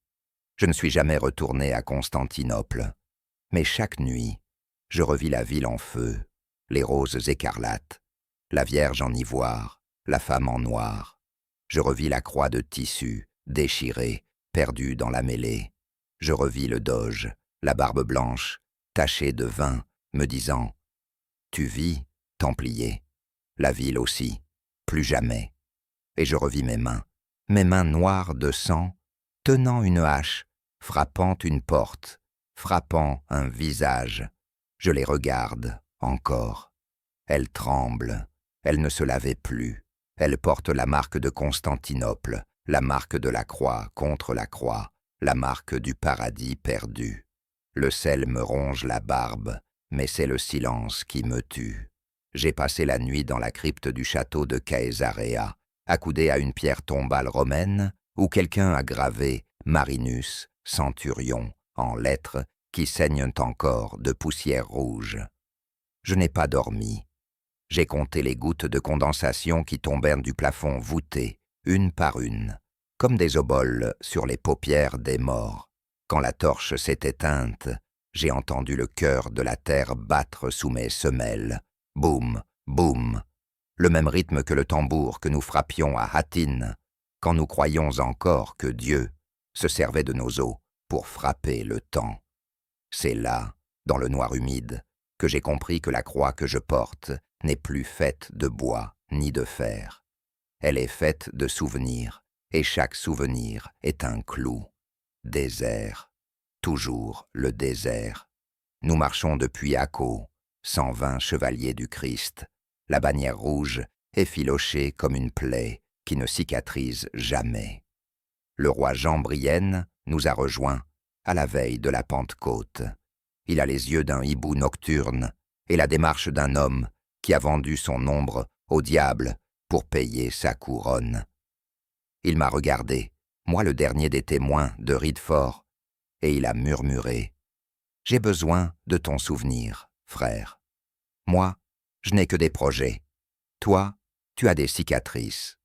Je ne suis jamais retourné à Constantinople. Mais chaque nuit, je revis la ville en feu, les roses écarlates, la Vierge en ivoire, la femme en noir. Je revis la croix de tissu, déchirée, perdue dans la mêlée. Je revis le doge, la barbe blanche, tachée de vin, me disant « Tu vis, Templier ». La ville aussi, plus jamais. Et je revis mes mains noires de sang, tenant une hache, frappant une porte, frappant un visage. Je les regarde, encore. Elle tremble, elle ne se lavait plus. Elle porte la marque de Constantinople, la marque de la croix contre la croix, la marque du paradis perdu. Le sel me ronge la barbe, mais c'est le silence qui me tue. J'ai passé la nuit dans la crypte du château de Caesarea, accoudé à une pierre tombale romaine, où quelqu'un a gravé Marinus, centurion, en lettres qui saignent encore de poussière rouge. Je n'ai pas dormi. J'ai compté les gouttes de condensation qui tombèrent du plafond voûté, une par une, comme des oboles sur les paupières des morts. Quand la torche s'est éteinte, j'ai entendu le cœur de la terre battre sous mes semelles. Boum, boum, le même rythme que le tambour que nous frappions à Hattin, quand nous croyions encore que Dieu se servait de nos os pour frapper le temps. C'est là, dans le noir humide, que j'ai compris que la croix que je porte n'est plus faite de bois ni de fer. Elle est faite de souvenirs, et chaque souvenir est un clou. Désert, toujours le désert. Nous marchons depuis Akko, 120 chevaliers du Christ, la bannière rouge effilochée comme une plaie qui ne cicatrise jamais. Le roi Jean Brienne nous a rejoints à la veille de la Pentecôte. Il a les yeux d'un hibou nocturne et la démarche d'un homme qui a vendu son ombre au diable pour payer sa couronne. Il m'a regardé, moi le dernier des témoins de Ridefort, et il a murmuré « J'ai besoin de ton souvenir, frère. Moi, je n'ai que des projets. Toi, tu as des cicatrices. »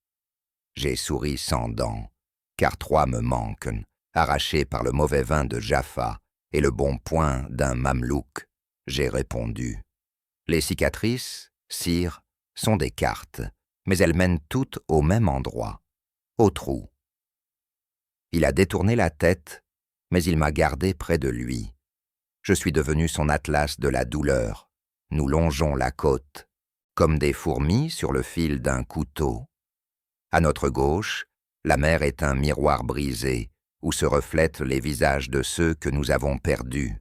J'ai souri sans dents, car 3 me manquent, arrachés par le mauvais vin de Jaffa et le bon poing d'un mamelouk. J'ai répondu « Les cicatrices, sire, sont des cartes, mais elles mènent toutes au même endroit, au trou. » Il a détourné la tête, mais il m'a gardé près de lui. Je suis devenu son atlas de la douleur. Nous longeons la côte, comme des fourmis sur le fil d'un couteau. À notre gauche, la mer est un miroir brisé, où se reflètent les visages de ceux que nous avons perdus.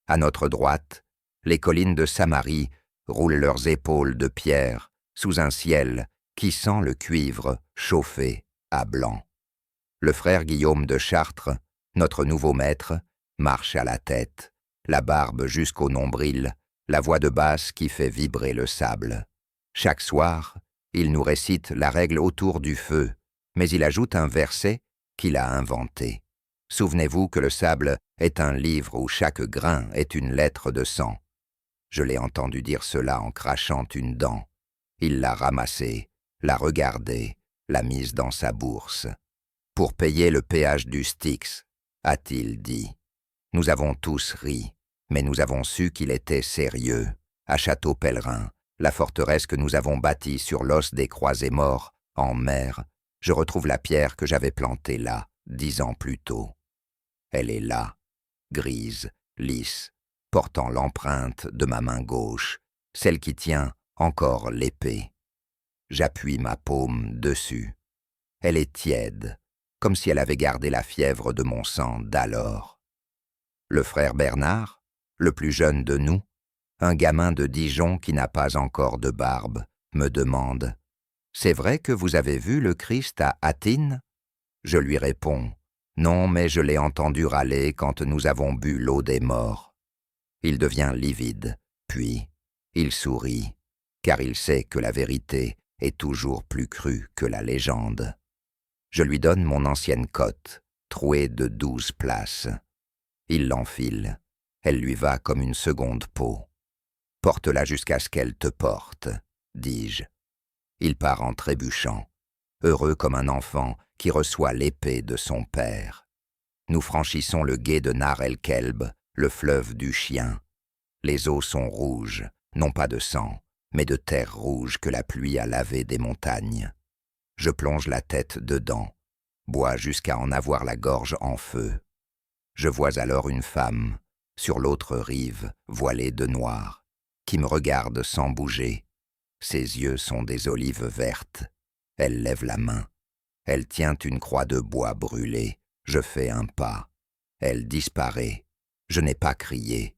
À notre droite, les collines de Samarie roulent leurs épaules de pierre sous un ciel qui sent le cuivre chauffé à blanc. Le frère Guillaume de Chartres, notre nouveau maître, marche à la tête, la barbe jusqu'au nombril, la voix de basse qui fait vibrer le sable. Chaque soir, il nous récite la règle autour du feu, mais il ajoute un verset qu'il a inventé. Souvenez-vous que le sable est un livre où chaque grain est une lettre de sang. Je l'ai entendu dire cela en crachant une dent. Il l'a ramassée, l'a regardée, l'a mise dans sa bourse. Pour payer le péage du Styx, a-t-il dit. Nous avons tous ri, mais nous avons su qu'il était sérieux. À Château-Pèlerin, la forteresse que nous avons bâtie sur l'os des croisés morts, en mer, je retrouve la pierre que j'avais plantée là, 10 ans plus tôt. Elle est là, grise, lisse, portant l'empreinte de ma main gauche, celle qui tient encore l'épée. J'appuie ma paume dessus. Elle est tiède, comme si elle avait gardé la fièvre de mon sang d'alors. Le frère Bernard, le plus jeune de nous, un gamin de Dijon qui n'a pas encore de barbe, me demande « C'est vrai que vous avez vu le Christ à Hattin ?» Je lui réponds « Non, mais je l'ai entendu râler quand nous avons bu l'eau des morts. » Il devient livide, puis il sourit, car il sait que la vérité est toujours plus crue que la légende. Je lui donne mon ancienne cotte, trouée de 12 places. Il l'enfile. Elle lui va comme une seconde peau. « Porte-la jusqu'à ce qu'elle te porte, » dis-je. Il part en trébuchant, heureux comme un enfant qui reçoit l'épée de son père. Nous franchissons le gué de Nar el-Kelb, le fleuve du chien. Les eaux sont rouges, non pas de sang, mais de terre rouge que la pluie a lavé des montagnes. Je plonge la tête dedans, bois jusqu'à en avoir la gorge en feu. Je vois alors une femme, sur l'autre rive, voilée de noir, qui me regarde sans bouger. Ses yeux sont des olives vertes. Elle lève la main. Elle tient une croix de bois brûlée. Je fais un pas. Elle disparaît. Je n'ai pas crié.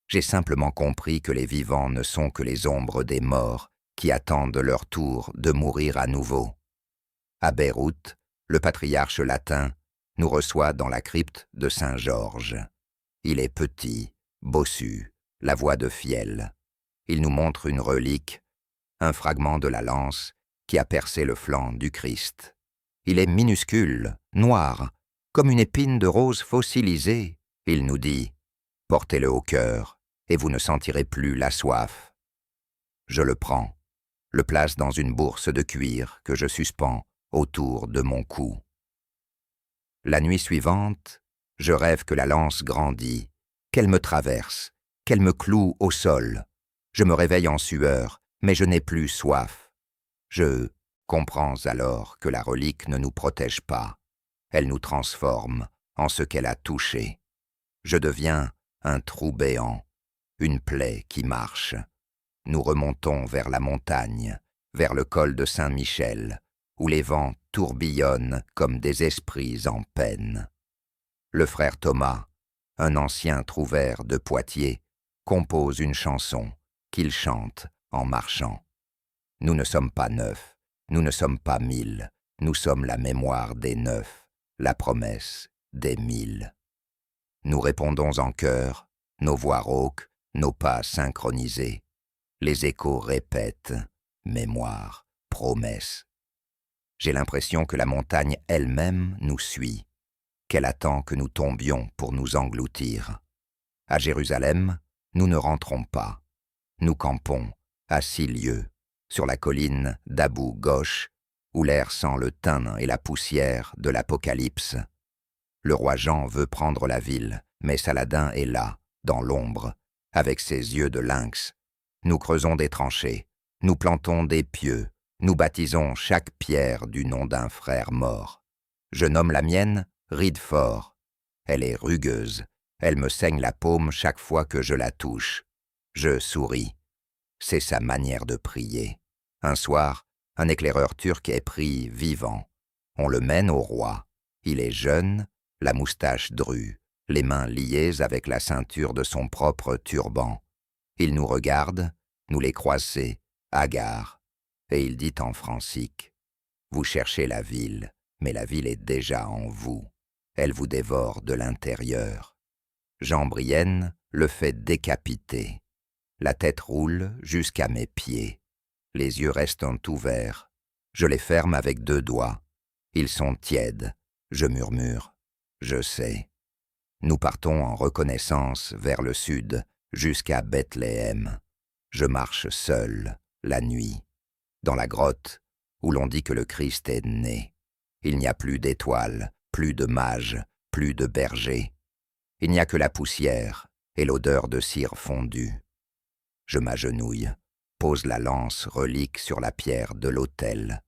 J'ai simplement compris que les vivants ne sont que les ombres des morts qui attendent leur tour de mourir à nouveau. À Beyrouth, le patriarche latin nous reçoit dans la crypte de Saint-Georges. Il est petit, bossu, la voix de fiel. Il nous montre une relique, un fragment de la lance qui a percé le flanc du Christ. Il est minuscule, noir, comme une épine de rose fossilisée. Il nous dit « Portez-le au cœur, et vous ne sentirez plus la soif. » Je le prends, le place dans une bourse de cuir que je suspends autour de mon cou. La nuit suivante, je rêve que la lance grandit, qu'elle me traverse, qu'elle me cloue au sol. Je me réveille en sueur, mais je n'ai plus soif. Je comprends alors que la relique ne nous protège pas. Elle nous transforme en ce qu'elle a touché. Je deviens un trou béant, une plaie qui marche. Nous remontons vers la montagne, vers le col de Saint-Michel, où les vents tourbillonnent comme des esprits en peine. Le frère Thomas, un ancien trouvère de Poitiers, compose une chanson qu'il chante en marchant. Nous ne sommes pas 9, nous ne sommes pas 1000, nous sommes la mémoire des 9, la promesse des 1000. Nous répondons en chœur, nos voix rauques, nos pas synchronisés. Les échos répètent « mémoire, promesse ». J'ai l'impression que la montagne elle-même nous suit, qu'elle attend que nous tombions pour nous engloutir. À Jérusalem, nous ne rentrons pas. Nous campons à 6 lieues, sur la colline d'Abou Ghosh, où l'air sent le thym et la poussière de l'Apocalypse. Le roi Jean veut prendre la ville, mais Saladin est là, dans l'ombre, avec ses yeux de lynx. Nous creusons des tranchées, nous plantons des pieux, nous baptisons chaque pierre du nom d'un frère mort. Je nomme la mienne Ridefort. Elle est rugueuse, elle me saigne la paume chaque fois que je la touche. Je souris. C'est sa manière de prier. Un soir, un éclaireur turc est pris vivant. On le mène au roi. Il est jeune, la moustache drue, les mains liées avec la ceinture de son propre turban. Il nous regarde, nous les croisés, hagards, et il dit en francique « Vous cherchez la ville, mais la ville est déjà en vous. Elle vous dévore de l'intérieur. » Jean Brienne le fait décapiter. La tête roule jusqu'à mes pieds. Les yeux restent ouverts. Je les ferme avec 2 doigts. Ils sont tièdes. Je murmure « Je sais ». Nous partons en reconnaissance vers le sud, jusqu'à Bethléem. Je marche seul, la nuit, dans la grotte où l'on dit que le Christ est né. Il n'y a plus d'étoiles, plus de mages, plus de bergers. Il n'y a que la poussière et l'odeur de cire fondue. Je m'agenouille, pose la lance relique sur la pierre de l'autel.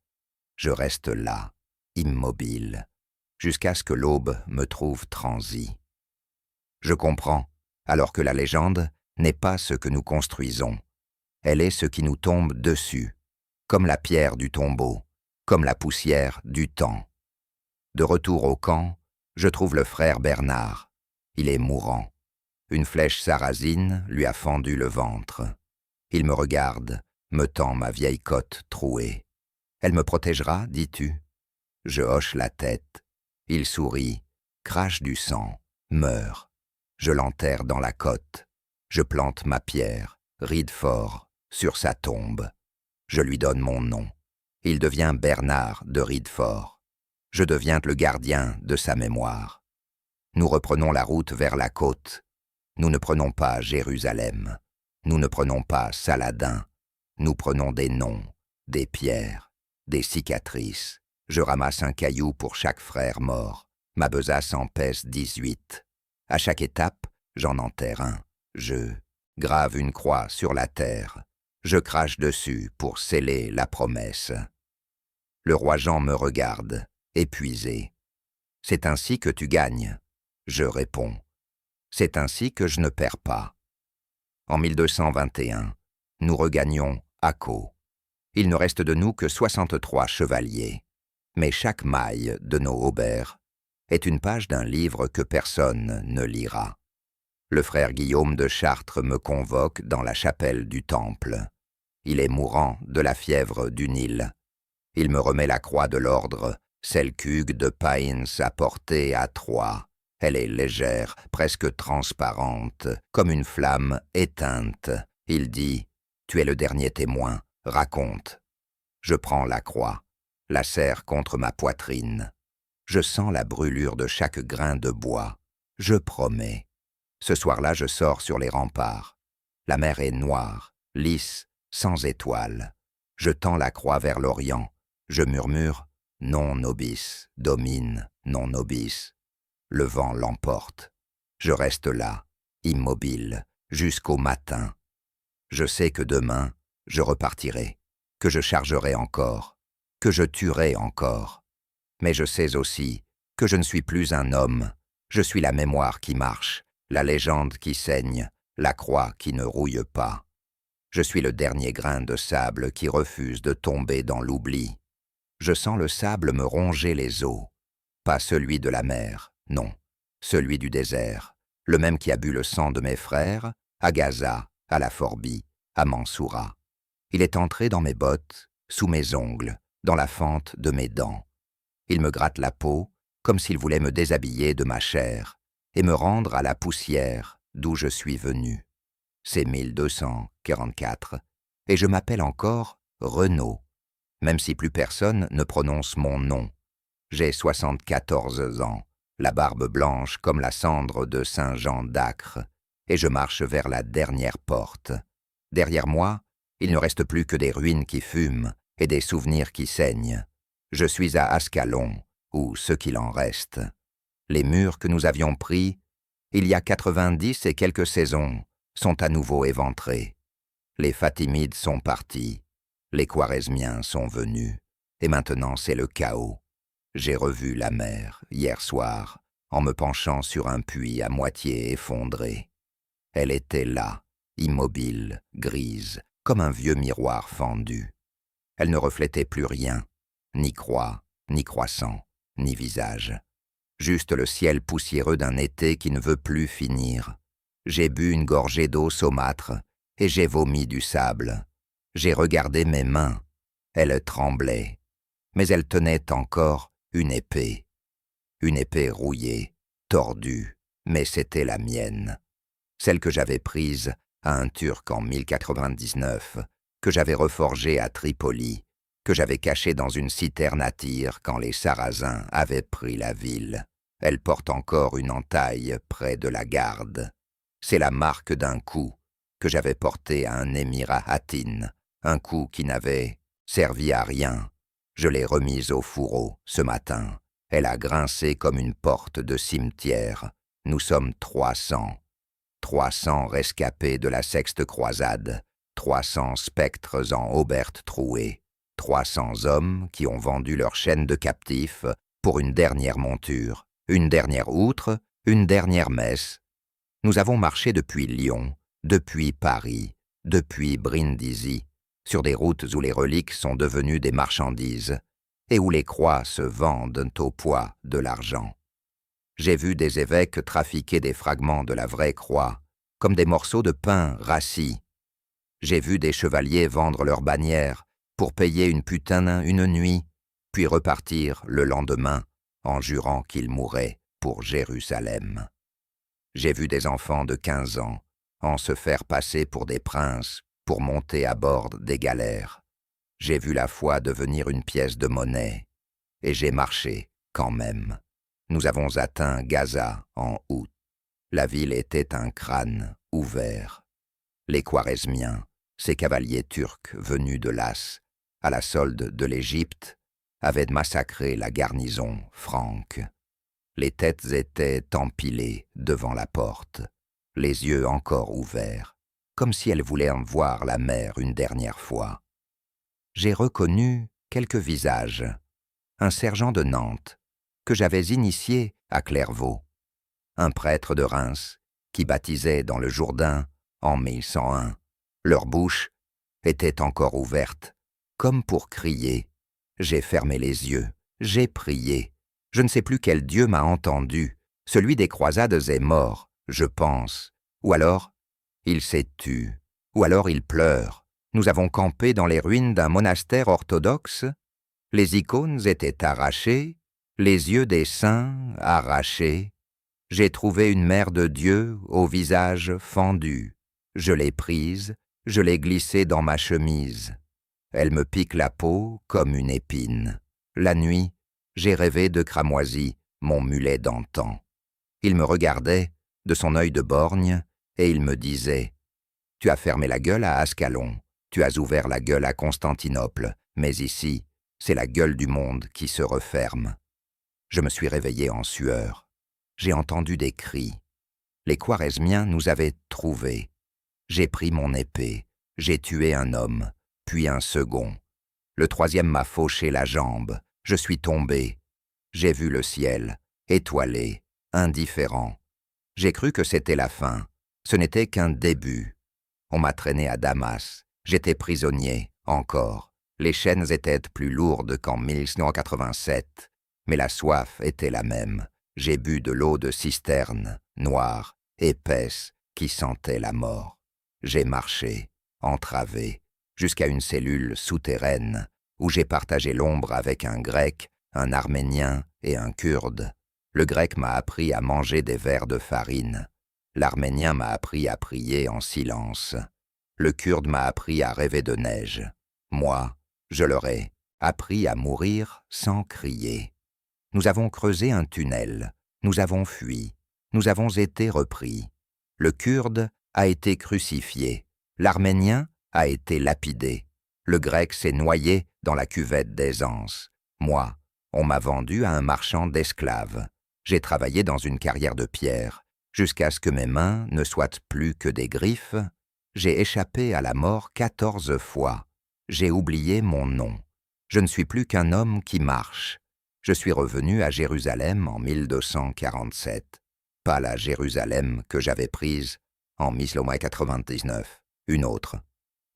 Je reste là, immobile, jusqu'à ce que l'aube me trouve transi. Je comprends, alors que la légende n'est pas ce que nous construisons. Elle est ce qui nous tombe dessus, comme la pierre du tombeau, comme la poussière du temps. De retour au camp, je trouve le frère Bernard. Il est mourant. Une flèche sarrasine lui a fendu le ventre. Il me regarde, me tend ma vieille côte trouée. Elle me protégera, dis-tu? Je hoche la tête. Il sourit, crache du sang, meurt. Je l'enterre dans la côte. Je plante ma pierre, Ridefort, sur sa tombe. Je lui donne mon nom. Il devient Bernard de Ridefort. Je deviens le gardien de sa mémoire. Nous reprenons la route vers la côte. Nous ne prenons pas Jérusalem. Nous ne prenons pas Saladin. Nous prenons des noms, des pierres, des cicatrices. Je ramasse un caillou pour chaque frère mort. Ma besace en pèse 18. À chaque étape, j'en enterre un. Je grave une croix sur la terre. Je crache dessus pour sceller la promesse. Le roi Jean me regarde, épuisé. « C'est ainsi que tu gagnes ?» Je réponds. « C'est ainsi que je ne perds pas. » En 1221, nous regagnons Akko. Il ne reste de nous que 63 chevaliers. Mais chaque maille de nos haubers est une page d'un livre que personne ne lira. Le frère Guillaume de Chartres me convoque dans la chapelle du Temple. Il est mourant de la fièvre du Nil. Il me remet la croix de l'ordre, celle qu'Hugues de Payns a portée à Troyes. Elle est légère, presque transparente, comme une flamme éteinte. Il dit « Tu es le dernier témoin, raconte ». Je prends la croix, la serre contre ma poitrine. Je sens la brûlure de chaque grain de bois. Je promets. Ce soir-là, je sors sur les remparts. La mer est noire, lisse, sans étoiles. Je tends la croix vers l'Orient. Je murmure « Non nobis, domine, non nobis ». Le vent l'emporte. Je reste là, immobile, jusqu'au matin. Je sais que demain, je repartirai, que je chargerai encore, que je tuerai encore. Mais je sais aussi que je ne suis plus un homme. Je suis la mémoire qui marche, la légende qui saigne, la croix qui ne rouille pas. Je suis le dernier grain de sable qui refuse de tomber dans l'oubli. Je sens le sable me ronger les os, pas celui de la mer, non, celui du désert, le même qui a bu le sang de mes frères, à Gaza, à la Forbie, à Mansoura. Il est entré dans mes bottes, sous mes ongles, dans la fente de mes dents. Il me gratte la peau, comme s'il voulait me déshabiller de ma chair, et me rendre à la poussière d'où je suis venu. C'est 1244, et je m'appelle encore Renaud, même si plus personne ne prononce mon nom. J'ai 74 ans, la barbe blanche comme la cendre de Saint Jean d'Acre, et je marche vers la dernière porte. Derrière moi, il ne reste plus que des ruines qui fument et des souvenirs qui saignent. Je suis à Ascalon, ou ce qu'il en reste. Les murs que nous avions pris, il y a 90 et quelques saisons, sont à nouveau éventrés. Les Fatimides sont partis, les Khwarezmiens sont venus, et maintenant c'est le chaos. J'ai revu la mer, hier soir, en me penchant sur un puits à moitié effondré. Elle était là, immobile, grise, comme un vieux miroir fendu. Elle ne reflétait plus rien, ni croix, ni croissant, ni visage. Juste le ciel poussiéreux d'un été qui ne veut plus finir. J'ai bu une gorgée d'eau saumâtre et j'ai vomi du sable. J'ai regardé mes mains. Elles tremblaient, mais elles tenaient encore une épée. Une épée rouillée, tordue, mais c'était la mienne. Celle que j'avais prise à un Turc en 1099, que j'avais reforgée à Tripoli, que j'avais cachée dans une citerne à tir quand les Sarrasins avaient pris la ville. Elle porte encore une entaille près de la garde. C'est la marque d'un coup que j'avais porté à un émir à Hattin, un coup qui n'avait servi à rien. Je l'ai remise au fourreau ce matin. Elle a grincé comme une porte de cimetière. Nous sommes 300. 300 rescapés de la sexte croisade, 300 spectres en auberge trouée, 300 hommes qui ont vendu leur chaîne de captifs pour une dernière monture, une dernière outre, une dernière messe. Nous avons marché depuis Lyon, depuis Paris, depuis Brindisi, sur des routes où les reliques sont devenues des marchandises et où les croix se vendent au poids de l'argent. J'ai vu des évêques trafiquer des fragments de la vraie croix, comme des morceaux de pain rassis. J'ai vu des chevaliers vendre leurs bannières pour payer une putain une nuit, puis repartir le lendemain en jurant qu'ils mourraient pour Jérusalem. J'ai vu des enfants de 15 ans en se faire passer pour des princes pour monter à bord des galères. J'ai vu la foi devenir une pièce de monnaie, et j'ai marché quand même. Nous avons atteint Gaza en août. La ville était un crâne ouvert. Les Khwarezmiens, ces cavaliers turcs venus de Las, à la solde de l'Égypte, avaient massacré la garnison franque. Les têtes étaient empilées devant la porte, les yeux encore ouverts, comme si elles voulaient en voir la mer une dernière fois. J'ai reconnu quelques visages. Un sergent de Nantes, que j'avais initié à Clairvaux, un prêtre de Reims qui baptisait dans le Jourdain en 1101. Leur bouche était encore ouverte, comme pour crier. J'ai fermé les yeux, j'ai prié. Je ne sais plus quel Dieu m'a entendu. Celui des croisades est mort, je pense, Ou alors, il s'est tu. Ou alors il pleure. Nous avons campé dans les ruines d'un monastère orthodoxe. Les icônes étaient arrachées, les yeux des saints arrachés. J'ai trouvé une mère de Dieu au visage fendu. Je l'ai prise, je l'ai glissée dans ma chemise. Elle me pique la peau comme une épine. La nuit, j'ai rêvé de Cramoisi, mon mulet d'antan. Il me regardait de son œil de borgne et il me disait « Tu as fermé la gueule à Ascalon, tu as ouvert la gueule à Constantinople, mais ici, c'est la gueule du monde qui se referme. » Je me suis réveillé en sueur. J'ai entendu des cris. Les Khwarezmiens nous avaient trouvés. J'ai pris mon épée, j'ai tué un homme, puis un second. Le troisième m'a fauché la jambe, je suis tombé. J'ai vu le ciel, étoilé, indifférent. J'ai cru que c'était la fin, ce n'était qu'un début. On m'a traîné à Damas, j'étais prisonnier, encore. Les chaînes étaient plus lourdes qu'en 1987, mais la soif était la même. J'ai bu de l'eau de cisterne, noire, épaisse, qui sentait la mort. J'ai marché, entravé, jusqu'à une cellule souterraine, où j'ai partagé l'ombre avec un Grec, un Arménien et un Kurde. Le Grec m'a appris à manger des vers de farine. L'Arménien m'a appris à prier en silence. Le Kurde m'a appris à rêver de neige. Moi, je leur ai appris à mourir sans crier. Nous avons creusé un tunnel, nous avons fui, nous avons été repris. Le Kurde a été crucifié, l'Arménien a été lapidé, le Grec s'est noyé dans la cuvette d'Aisance. Moi, on m'a vendu à un marchand d'esclaves. J'ai travaillé dans une carrière de pierre, jusqu'à ce que mes mains ne soient plus que des griffes. J'ai échappé à la mort 14 fois. J'ai oublié mon nom. Je ne suis plus qu'un homme qui marche. Je suis revenu à Jérusalem en 1247. Pas la Jérusalem que j'avais prise en 1999, une autre.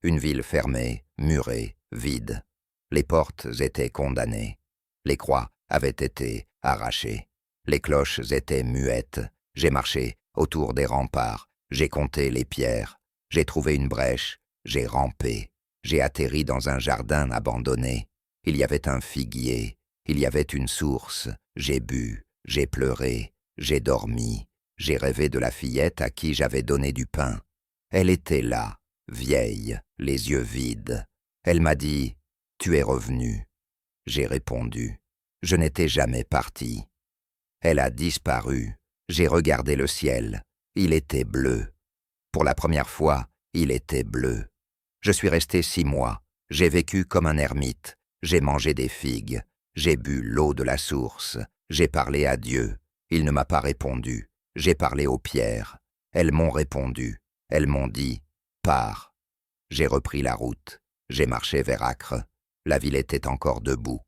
Une ville fermée, murée, vide. Les portes étaient condamnées. Les croix avaient été arrachées. Les cloches étaient muettes. J'ai marché autour des remparts. J'ai compté les pierres. J'ai trouvé une brèche. J'ai rampé. J'ai atterri dans un jardin abandonné. Il y avait un figuier. Il y avait une source. J'ai bu. J'ai pleuré. J'ai dormi. J'ai rêvé de la fillette à qui j'avais donné du pain. Elle était là, vieille, les yeux vides. Elle m'a dit « Tu es revenu ». J'ai répondu « Je n'étais jamais parti ». Elle a disparu. J'ai regardé le ciel. Il était bleu. Pour la première fois, il était bleu. Je suis resté 6 mois. J'ai vécu comme un ermite. J'ai mangé des figues. J'ai bu l'eau de la source. J'ai parlé à Dieu. Il ne m'a pas répondu. J'ai parlé aux pierres. Elles m'ont répondu. Elles m'ont dit « Pars ». J'ai repris la route. J'ai marché vers Acre. La ville était encore debout.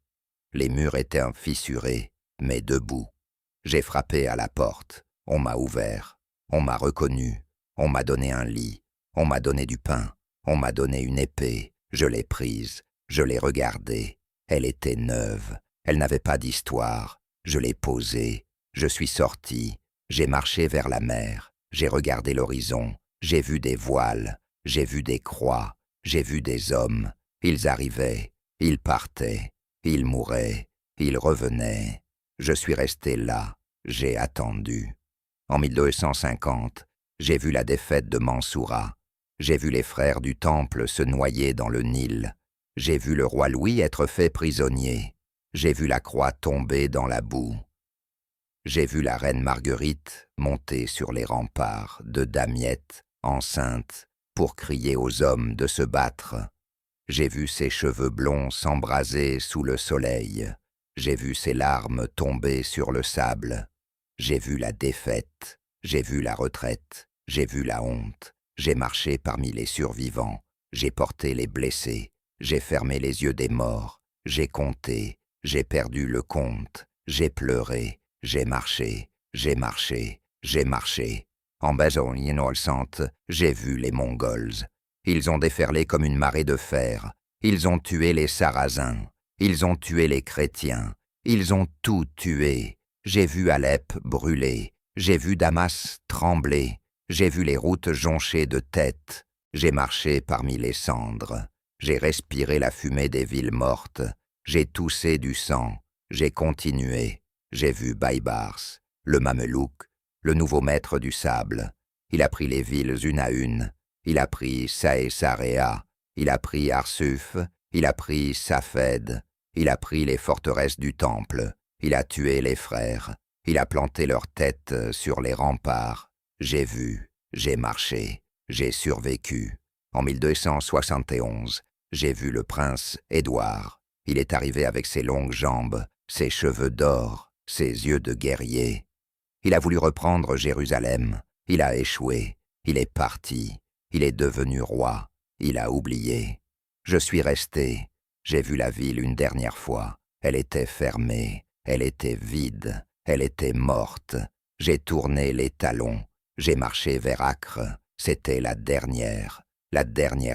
Les murs étaient fissurés, mais debout. J'ai frappé à la porte. On m'a ouvert. On m'a reconnu. On m'a donné un lit. On m'a donné du pain. On m'a donné une épée. Je l'ai prise. Je l'ai regardée. Elle était neuve. Elle n'avait pas d'histoire. Je l'ai posée. Je suis sorti. J'ai marché vers la mer. J'ai regardé l'horizon. J'ai vu des voiles. J'ai vu des croix. J'ai vu des hommes. Ils arrivaient. Ils partaient. Ils mouraient. Ils revenaient. Je suis resté là. J'ai attendu. En 1250, j'ai vu la défaite de Mansoura. J'ai vu les frères du Temple se noyer dans le Nil. J'ai vu le roi Louis être fait prisonnier. J'ai vu la croix tomber dans la boue. J'ai vu la reine Marguerite monter sur les remparts de Damiette, enceinte, pour crier aux hommes de se battre. J'ai vu ses cheveux blonds s'embraser sous le soleil. J'ai vu ses larmes tomber sur le sable. J'ai vu la défaite. J'ai vu la retraite. J'ai vu la honte. J'ai marché parmi les survivants. J'ai porté les blessés. J'ai fermé les yeux des morts. J'ai compté. J'ai perdu le compte. J'ai pleuré. J'ai marché. J'ai marché. J'ai marché. En Besogne innocente, j'ai vu les Mongols. Ils ont déferlé comme une marée de fer. Ils ont tué les Sarrasins. Ils ont tué les chrétiens. Ils ont tout tué. J'ai vu Alep brûler. J'ai vu Damas trembler. J'ai vu les routes jonchées de têtes. J'ai marché parmi les cendres. J'ai respiré la fumée des villes mortes. J'ai toussé du sang. J'ai continué. J'ai vu Baïbars, le mamelouk, le nouveau maître du sable. Il a pris les villes une à une. Il a pris Saïsarea. Il a pris Arsuf. Il a pris Safed. Il a pris les forteresses du temple. Il a tué les frères. Il a planté leurs têtes sur les remparts. J'ai vu, j'ai marché, j'ai survécu. En 1271, j'ai vu le prince Édouard. Il est arrivé avec ses longues jambes, ses cheveux d'or, ses yeux de guerrier. Il a voulu reprendre Jérusalem. Il a échoué. Il est parti. Il est devenu roi. Il a oublié. Je suis resté. J'ai vu la ville une dernière fois. Elle était fermée. Elle était vide. Elle était morte. J'ai tourné les talons. J'ai marché vers Acre. C'était la dernière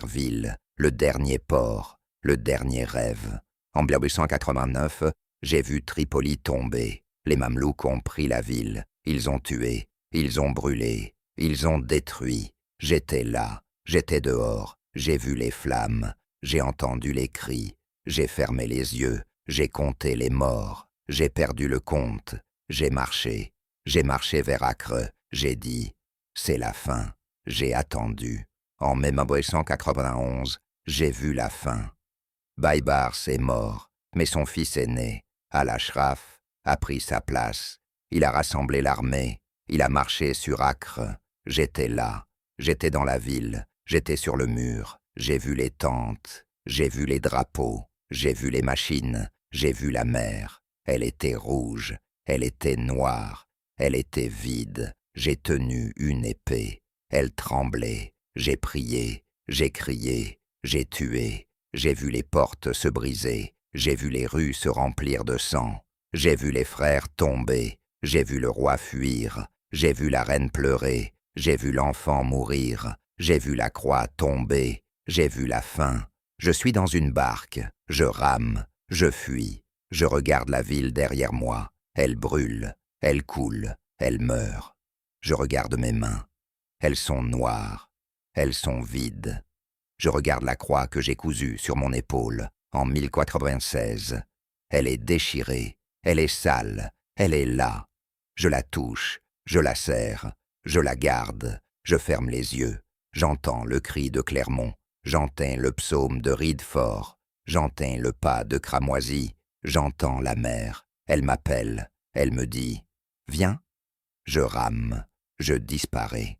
ville, le dernier port, le dernier rêve. En 1889, j'ai vu Tripoli tomber. Les Mamelouks ont pris la ville. Ils ont tué. Ils ont brûlé. Ils ont détruit. J'étais là. J'étais dehors. J'ai vu les flammes. J'ai entendu les cris. J'ai fermé les yeux. J'ai compté les morts. J'ai perdu le compte. J'ai marché. J'ai marché vers Acre. J'ai dit, c'est la fin. J'ai attendu. En mai 1991, j'ai vu la fin. Baïbars est mort, mais son fils aîné, Al-Ashraf, a pris sa place. Il a rassemblé l'armée. Il a marché sur Acre. J'étais là. J'étais dans la ville. J'étais sur le mur. J'ai vu les tentes. J'ai vu les drapeaux. J'ai vu les machines. J'ai vu la mer. Elle était rouge. Elle était noire. Elle était vide. J'ai tenu une épée. Elle tremblait. J'ai prié. J'ai crié. J'ai tué. J'ai vu les portes se briser. J'ai vu les rues se remplir de sang. J'ai vu les frères tomber. J'ai vu le roi fuir. J'ai vu la reine pleurer. J'ai vu l'enfant mourir. J'ai vu la croix tomber. J'ai vu la fin. Je suis dans une barque. Je rame. Je fuis. Je regarde la ville derrière moi. Elle brûle. Elle coule. Elle meurt. Je regarde mes mains. Elles sont noires. Elles sont vides. Je regarde la croix que j'ai cousue sur mon épaule en 1096. Elle est déchirée. Elle est sale. Elle est là. Je la touche. Je la serre. Je la garde. Je ferme les yeux. J'entends le cri de Clermont. J'entends le psaume de Ridefort. J'entends le pas de Cramoisy. J'entends la mer. Elle m'appelle. Elle me dit « Viens ». Je rame. Je disparais.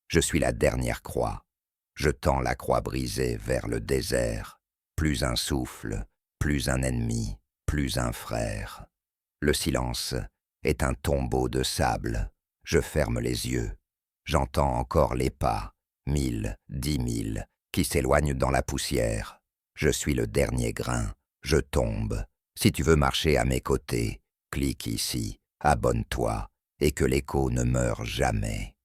Je suis la dernière croix. Je tends la croix brisée vers le désert. Plus un souffle, plus un ennemi, plus un frère. Le silence est un tombeau de sable. Je ferme les yeux. J'entends encore les pas, 1000, 10 000, qui s'éloignent dans la poussière. Je suis le dernier grain. Je tombe. Si tu veux marcher à mes côtés, clique ici, abonne-toi, et que l'écho ne meure jamais.